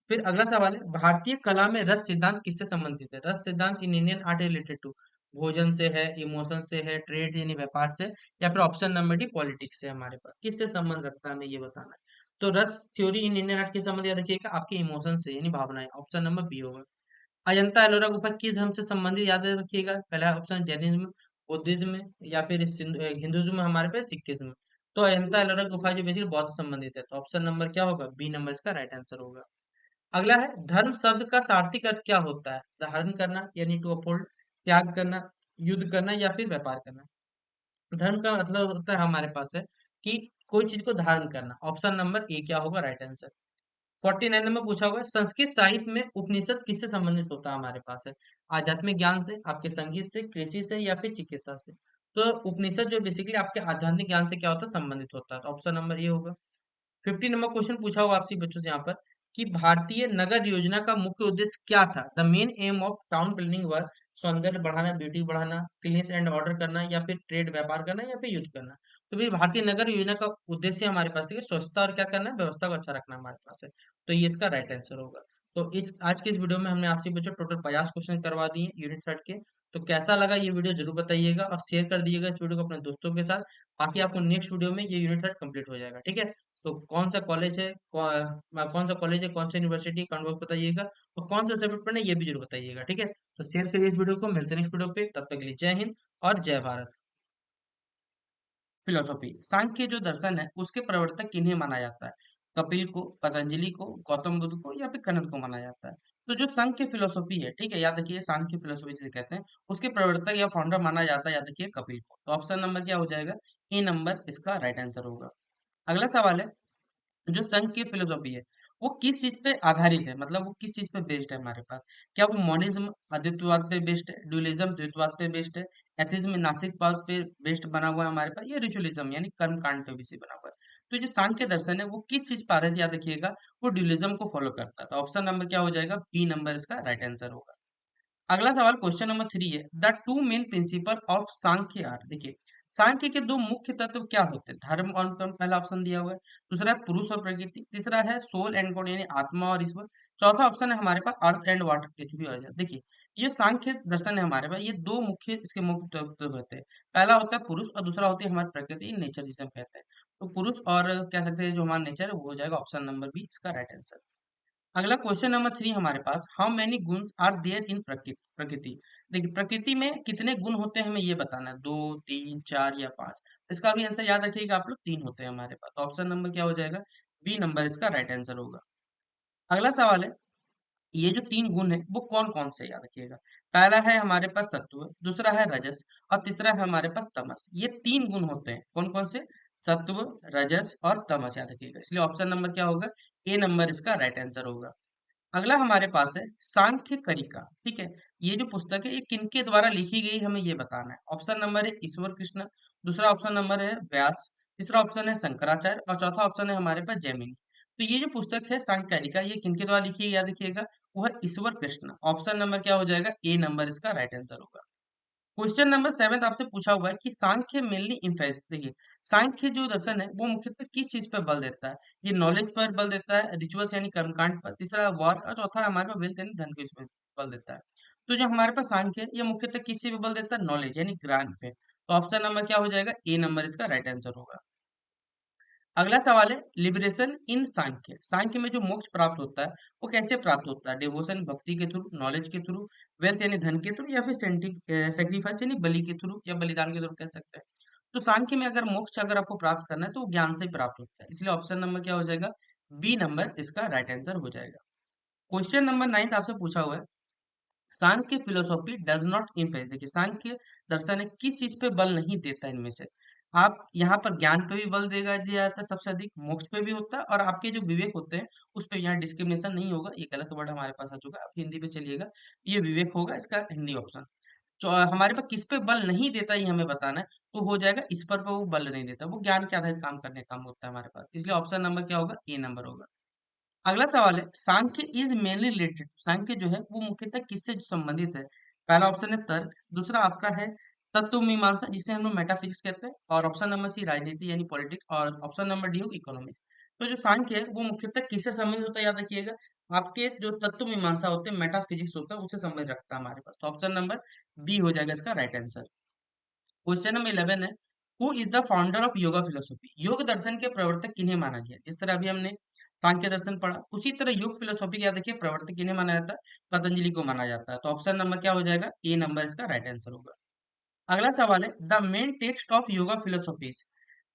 फिर अगला सवाल है भारतीय कला में रस सिद्धांत किससे संबंधित है, rasa siddhanta in Indian art related to भोजन से है, इमोशन से है, ट्रेड यानी व्यापार से, या फिर ऑप्शन नंबर डी पॉलिटिक्स से हमारे पास किससे संबंध रखता है हमें ये बताना है। तो रस थ्योरी इन इंडियन आर्ट के संबंध याद रखिएगा आपके इमोशन से यानी भावनाएं, ऑप्शन नंबर बी होगा। अजंता एलोरा गुफा किस धर्म से संबंधित याद रखिएगा, पहला ऑप्शन जैनिज्म, बुद्धिज्म, या फिर हिंदुज्म में हमारे पास सिखिज्म। तो अजंता एलोरा गुफा जो बेसिकली बौद्ध से संबंधित है। तो ऑप्शन नंबर क्या होगा, बी नंबर इसका राइट आंसर होगा। अगला है धर्म शब्द का सार्थक अर्थ क्या होता है, धारण करना यानी टू अपहोल्ड, त्याग करना, युद्ध करना, या फिर व्यापार करना। धर्म का मतलब होता है हमारे पास है कि कोई चीज को धारण करना। ऑप्शन नंबर ए क्या होगा राइट आंसर। 49 नंबर पूछा हुआ है संस्कृत साहित्य में उपनिषद किससे संबंधित होता है हमारे पास है, आध्यात्मिक ज्ञान से, आपके संगीत से, कृषि से, या फिर चिकित्सा से। तो उपनिषद जो बेसिकली आपके आध्यात्मिक ज्ञान से क्या होता है, संबंधित होता है। तो ऑप्शन नंबर ए होगा। 50 नंबर क्वेश्चन पूछा हुआ आपसे बच्चों से यहाँ पर कि भारतीय नगर योजना का मुख्य उद्देश्य क्या था। The main aim of town planning were सौंदर्य बढ़ाना, ब्यूटी बढ़ाना, क्लीनेस एंड ऑर्डर करना, या फिर ट्रेड व्यापार करना, या फिर युद्ध करना। तो भाई भारतीय नगर योजना का उद्देश्य हमारे पास है कि स्वच्छता और क्या करना है, व्यवस्था को अच्छा रखना हमारे पास है। तो ये इसका राइट आंसर होगा। तो इस आज के इस वीडियो में हमने आपसे बच्चों टोटल 50 क्वेश्चन करवा दिए यूनिट 3 के। तो कैसा लगा ये वीडियो जरूर बताइएगा और शेयर कर दीजिएगा इस वीडियो को अपने दोस्तों के साथ, ताकि आपको नेक्स्ट वीडियो में ये यूनिट 3 कंप्लीट हो जाएगा। ठीक है। तो कौन सा कॉलेज है, कौन सा कॉलेज है, कौन सा यूनिवर्सिटी, कमेंट बॉक्स बताइएगा। और कौन सा सब्जेक्ट पढ़ना है ये भी जरूर बताइएगा। ठीक है। तो शेयर करिए इस वीडियो को, मिलते हैं नेक्स्ट वीडियो पे, तब तक के लिए जय हिंद और जय भारत। फिलोसॉफी, सांख्य जो दर्शन है उसके प्रवर्तक किन्हें माना जाता है। कपिल को, पतंजलि को, गौतम बुद्ध को, या फिर कनद को माना जाता है। तो जो सांख्य फिलोसॉफी है, ठीक है, याद रखिए सांख्य फिलोसॉफी जिसे कहते हैं, उसके प्रवर्तक या फाउंडर माना जाता है, याद रखिए कपिल को। तो ऑप्शन नंबर क्या हो जाएगा, ए नंबर इसका राइट आंसर होगा। अगला सवाल है, जो संघ की फिलोसॉफी है वो किस चीज पे आधारित है, मतलब वो किस चीज पे बेस्ड है हमारे पास। क्या वो मॉनिज्म अद्वैतवाद पे बेस्ड है, ड्यूलिज्म द्वैतवाद पे बेस्ड है, एथिज्म नास्तिकवाद पे बेस्ड बना हुआ है हमारे पास, या रिचुअलिज्म यानी कर्म कांड पे भी बना हुआ है। तो जो सांख्य दर्शन है वो किस चीज पर आधारित, याद रखिएगा वो ड्यूलिज्म को फॉलो करता है। तो ऑप्शन नंबर क्या हो जाएगा, बी नंबर इसका राइट आंसर होगा। अगला सवाल क्वेश्चन नंबर 3 है, the two main principle of Samkhya are. देखिए सांख्य के दो मुख्य तत्व क्या होते हैं, धर्म और कर्म, पहला ऑप्शन दिया हुआ है। दूसरा है पुरुष और प्रकृति, तीसरा है सोल एंड गॉड यानी आत्मा और ईश्वर, चौथा ऑप्शन है हमारे पास अर्थ एंड वाटर पृथ्वी और जल। देखिए ये सांख्य दर्शन है हमारे पास, ये दो मुख्य इसके मुख्य तत्व होते हैं। पहला होता है पुरुष और दूसरा होती है हमारी प्रकृति, नेचर जिसे हम कहते हैं। तो पुरुष और कह सकते हैं जो हमारा नेचर है वो हो जाएगा ऑप्शन नंबर बी इसका राइट आंसर। अगला क्वेश्चन नंबर 3 हमारे पास, how many gunas are there in Prakriti. प्रकृति, देखिए प्रकृति में कितने गुण होते हैं हमें ये बताना है, 2, 3, 4 या 5। इसका भी आंसर याद रखिएगा आप लोग, 3 होते हैं हमारे पास। तो ऑप्शन नंबर क्या हो जाएगा, बी नंबर इसका राइट आंसर होगा। अगला सवाल है, ये जो 3 गुण है वो कौन कौन से, याद रखिएगा। पहला है हमारे पास सत्व, दूसरा है रजस और तीसरा है हमारे पास तमस। ये 3 गुण होते हैं, कौन कौन से, सत्व, रजस और तमस, याद रखिएगा। इसलिए ऑप्शन नंबर क्या होगा, ए नंबर इसका राइट आंसर होगा। अगला हमारे पास है सांख्य करिका। ठीक है, ये जो पुस्तक है ये किनके द्वारा लिखी गई हमें ये बताना है। ऑप्शन नंबर है ईश्वर कृष्ण, दूसरा ऑप्शन नंबर है व्यास, तीसरा ऑप्शन है शंकराचार्य और चौथा ऑप्शन है हमारे पास जैमिनी। तो ये जो पुस्तक है सांख्य कारिका ये किनके द्वारा लिखी है, याद रखिएगा वो है ईश्वर कृष्ण। ऑप्शन नंबर क्या हो जाएगा, ए नंबर इसका राइट आंसर होगा। क्वेश्चन नंबर 7 आपसे पूछा हुआ है कि सांख्य मेनली इम्फेसिस, देखिए सांख्य जो दर्शन है वो मुख्यतः किस चीज पर बल देता है। ये नॉलेज पर बल देता है, रिचुअल्स यानी कर्मकांड पर, तीसरा वॉर और चौथा हमारे पास वेल्थ यानी धन को इस पर बल देता है। तो जो हमारे पास सांख्य है ये मुख्यतः किस चीज पे बल देता है, नॉलेज यानी ज्ञान पे। तो ऑप्शन नंबर क्या हो जाएगा, ए नंबर इसका राइट आंसर होगा। अगला सवाल है, लिबरेशन इन सांख्य, सांख्य में जो मोक्ष प्राप्त होता है वो कैसे प्राप्त होता है, डिवोशन भक्ति के थ्रू, नॉलेज के थ्रू, वेल्थ यानी धन के थ्रू, या फिर सेक्रीफाइस यानी बलि के थ्रू या बलिदान के थ्रू कह सकते हैं। तो सांख्य में अगर मोक्ष अगर आपको प्राप्त करना है तो वो ज्ञान से प्राप्त होता है, इसलिए ऑप्शन नंबर क्या हो जाएगा, बी नंबर इसका राइट आंसर हो जाएगा। क्वेश्चन नंबर 9 आपसे पूछा हुआ है, सांख्य फिलोसॉफी डज नॉट इम्फेस, देखिए सांख्य दर्शन है किस चीज पे बल नहीं देता इनमें से। आप यहाँ पर ज्ञान पे भी बल देगा दिया जाता है सबसे अधिक, मोक्ष पे भी होता है, और आपके जो विवेक होते हैं उस पे यहाँ डिस्क्रिमिनेशन नहीं होगा। ये गलत वर्ड हमारे पास आ चुका है, आप हिंदी पे चलिएगा, ये विवेक होगा इसका हिंदी ऑप्शन। तो हमारे पास किस पे बल नहीं देता ये हमें बताना है, तो हो जाएगा इस पर वो बल नहीं देता, वो ज्ञान के आधारित काम करने का काम होता है हमारे पास, इसलिए ऑप्शन नंबर क्या होगा, ए नंबर होगा। अगला सवाल है, सांख्य इज मेनली रिलेटेड, सांख्य जो है वो मुख्यतः किससे संबंधित है। पहला ऑप्शन है तर्क, दूसरा आपका है तत्व मीमांसा जिसे हम लोग मेटाफिजिक्स कहते हैं, और ऑप्शन नंबर सी राजनीति यानी पॉलिटिक्स, और ऑप्शन नंबर डी होगा इकोनॉमिक्स। तो जो सांख्य है वो मुख्यतः किससे संबंधित होता है, याद रखिएगा आपके जो तत्व मीमांसा होते हैं, मेटाफिजिक्स होता है, उससे संबंध रखता है हमारे पास। तो ऑप्शन नंबर बी हो जाएगा इसका राइट आंसर। क्वेश्चन नंबर 11 है, who is the founder of yoga philosophy, योग दर्शन के प्रवर्तक किन्हें माना गया। जिस तरह अभी हमने सांख्य दर्शन पढ़ा उसी तरह योग फिलोसॉफी का देखिए प्रवर्तक किन्हें माना जाता है, पतंजलि को माना जाता है। तो ऑप्शन नंबर क्या हो जाएगा, ए नंबर इसका राइट आंसर होगा। अगला सवाल है, the main text of yoga philosophies,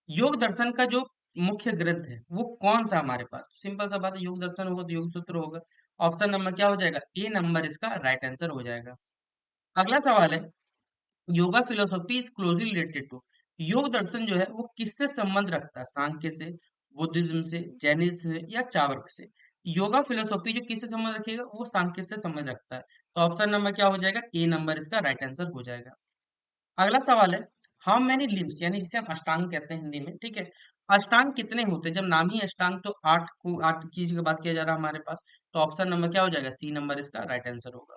योग दर्शन का जो मुख्य ग्रंथ है वो कौन सा हमारे पास। सिंपल सा बात है, योग दर्शन होगा तो योग सूत्र होगा। ऑप्शन नंबर क्या हो जाएगा, ए नंबर इसका राइट आंसर हो जाएगा। अगला सवाल है, yoga philosophy is closely related to, योग दर्शन जो है वो किससे संबंध रखता है, सांख्य से, बुद्धिज्म से, जैनिज्म से, या चार्वाक से। योगा फिलोसॉफी जो किससे संबंध रखेगा वो सांख्य से संबंध रखता है। तो ऑप्शन नंबर क्या हो जाएगा, ए नंबर इसका राइट आंसर हो जाएगा। अगला सवाल है, हाउ मैनी लिम्स, यानी जिसे हम अष्टांग कहते हैं हिंदी में, ठीक है। अष्टांग कितने होते हैं, जब नाम ही अष्टांग, तो आठ चीज की बात किया जा रहा है हमारे पास। तो ऑप्शन नंबर क्या हो जाएगा, सी नंबर इसका राइट आंसर होगा।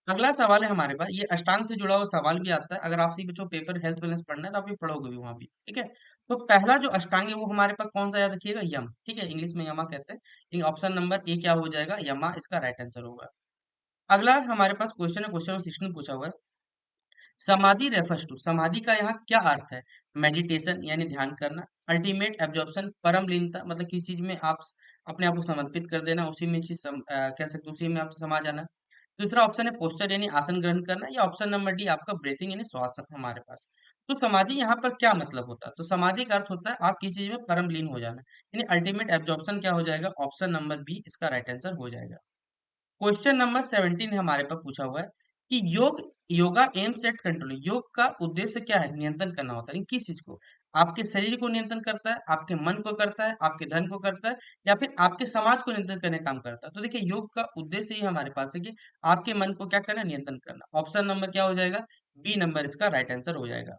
अगला सवाल है हमारे पास, ये अष्टांग से जुड़ा हुआ सवाल भी आता है, अगर आपसे बच्चों पेपर हेल्थ वेलनेस पढ़ना है तो आप ये पढ़ोगे भी वहां भी, ठीक है। तो पहला जो अष्टांग है वो हमारे पास कौन सा, याद रखिएगा, यम, ठीक है, इंग्लिश में यमा कहते हैं। ऑप्शन नंबर ए क्या हो जाएगा, यमा इसका राइट आंसर होगा। अगला हमारे पास क्वेश्चन है, क्वेश्चन नंबर 16 पूछा हुआ है, समाधि रेफर्स टू, समाधि का यहाँ क्या अर्थ है। मेडिटेशन यानी ध्यान करना, अल्टीमेट एब्जॉर्प्शन परम लीनता, मतलब किसी चीज में आप अपने आप को समर्पित कर देना, उसी में कह सकते हैं उसी में आप समा जाना। दूसरा ऑप्शन है पोस्चर यानी आसन ग्रहण करना, या ऑप्शन नंबर डी आपका ब्रीथिंग यानी श्वास हमारे पास। तो समाधि यहाँ पर क्या मतलब होता है, तो समाधि का अर्थ होता है आप किसी चीज में परम लीन हो जाना, यानी अल्टीमेट एब्जॉर्प्शन क्या हो जाएगा, ऑप्शन नंबर बी इसका राइट आंसर हो जाएगा। क्वेश्चन नंबर 17 हमारे पास पूछा हुआ है कि योगा एम्स एट कंट्रोल, योग का उद्देश्य क्या है, नियंत्रण करना होता है, किस चीज को, आपके शरीर को नियंत्रण करता है, आपके मन को करता है, आपके धन को करता है, या फिर आपके समाज को नियंत्रण करने का काम करता है। तो देखिए योग का उद्देश्य ही हमारे पास है कि आपके मन को क्या करना है, नियंत्रण करना। ऑप्शन नंबर क्या हो जाएगा, बी नंबर इसका राइट आंसर हो जाएगा।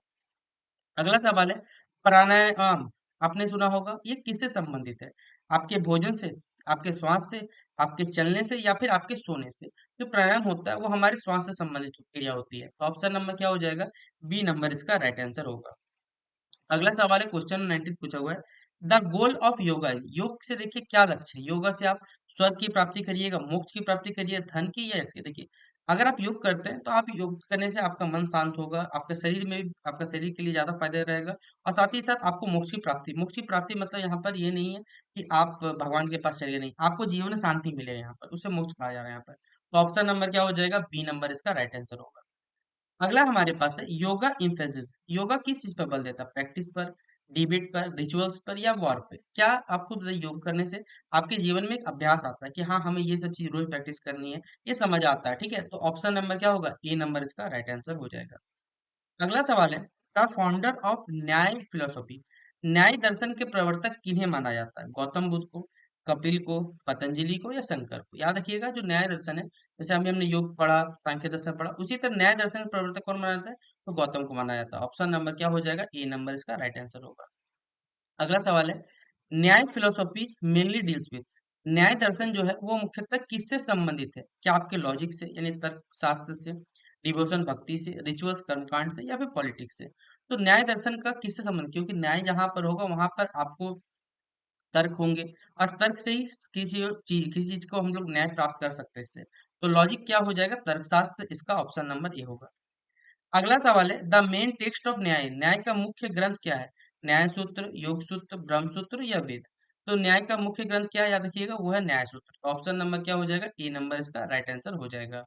अगला सवाल है, प्राणायाम आपने सुना होगा, ये किससे संबंधित है, आपके भोजन से, आपके श्वास से, आपके चलने से, या फिर आपके सोने से। जो प्राणायाम होता है वो हमारे श्वास से संबंधित क्रिया होती है। तो ऑप्शन नंबर क्या हो जाएगा, बी नंबर इसका राइट आंसर होगा। अगला सवाल है, क्वेश्चन 19 पूछा हुआ है, द गोल ऑफ योगा, योग से देखिए क्या लक्ष्य है, योगा से आप स्वर्ग की प्राप्ति करिएगा, मोक्ष की प्राप्ति करिए, धन की, या इसके, देखिए अगर आप योग करते हैं तो आप योग करने से आपका मन शांत होगा, आपके शरीर में भी, आपका शरीर के लिए ज्यादा फायदा रहेगा, और साथ ही साथ आपको मोक्ष की प्राप्ति, मोक्ष की प्राप्ति मतलब यहाँ पर ये नहीं है कि आप भगवान के पास चलिए, नहीं, आपको जीवन में शांति मिले यहाँ पर, उससे मोक्ष कहा जा रहा है यहाँ पर। तो ऑप्शन नंबर क्या हो जाएगा, बी नंबर इसका राइट आंसर होगा। अगला हमारे पास है योगा इम्फेसिस, योगा किस चीज पर बल देता है, प्रैक्टिस पर, डिबेट पर, रिचुअल्स पर, या वॉर पे। क्या आपको योग करने से आपके जीवन में एक अभ्यास आता है कि हाँ हमें ये सब चीज रोज प्रैक्टिस करनी है, ये समझ आता है, ठीक है। तो ऑप्शन नंबर क्या होगा, ए नंबर इसका राइट आंसर हो जाएगा। अगला सवाल है, द फाउंडर ऑफ न्याय फिलोसॉफी, न्याय दर्शन के प्रवर्तक किन्हें माना जाता है, गौतम बुद्ध को, कपिल को, पतंजलि को, या शंकर को। याद रखिएगा जो न्याय दर्शन है, जैसे अभी हमने योग पढ़ा, सांख्य दर्शन पढ़ा, उसी तरह न्याय दर्शन के प्रवर्तक कौन माना जाता है, तो गौतम को माना जाता है। ऑप्शन नंबर क्या हो जाएगा, ए नंबर इसका राइट आंसर होगा। अगला सवाल है, न्याय फिलोसॉफी मेनली डील्स विद, न्याय दर्शन जो है वो मुख्यतः किससे संबंधित है, क्या आपके लॉजिक से यानी तर्क शास्त्र से, डिवोशन भक्ति से, रिचुअल्स कर्मकांड से, या फिर पॉलिटिक्स से। तो न्याय दर्शन का किससे संबंध, क्योंकि न्याय जहां पर होगा वहां पर आपको तर्क होंगे, और तर्क से ही किसी चीज को हम लोग न्याय प्राप्त कर सकते हैं इससे। तो लॉजिक क्या हो जाएगा, तर्कशास्त्र, इसका ऑप्शन नंबर ए होगा। अगला सवाल है, द मेन टेक्स्ट ऑफ न्याय, न्याय का मुख्य ग्रंथ क्या है, न्याय सूत्र, योग सूत्र, ब्रह्म सूत्र, या वेद। तो न्याय का मुख्य ग्रंथ क्या है, याद रखिएगा वो है न्याय सूत्र। ऑप्शन नंबर क्या हो जाएगा, ए नंबर इसका राइट आंसर हो जाएगा।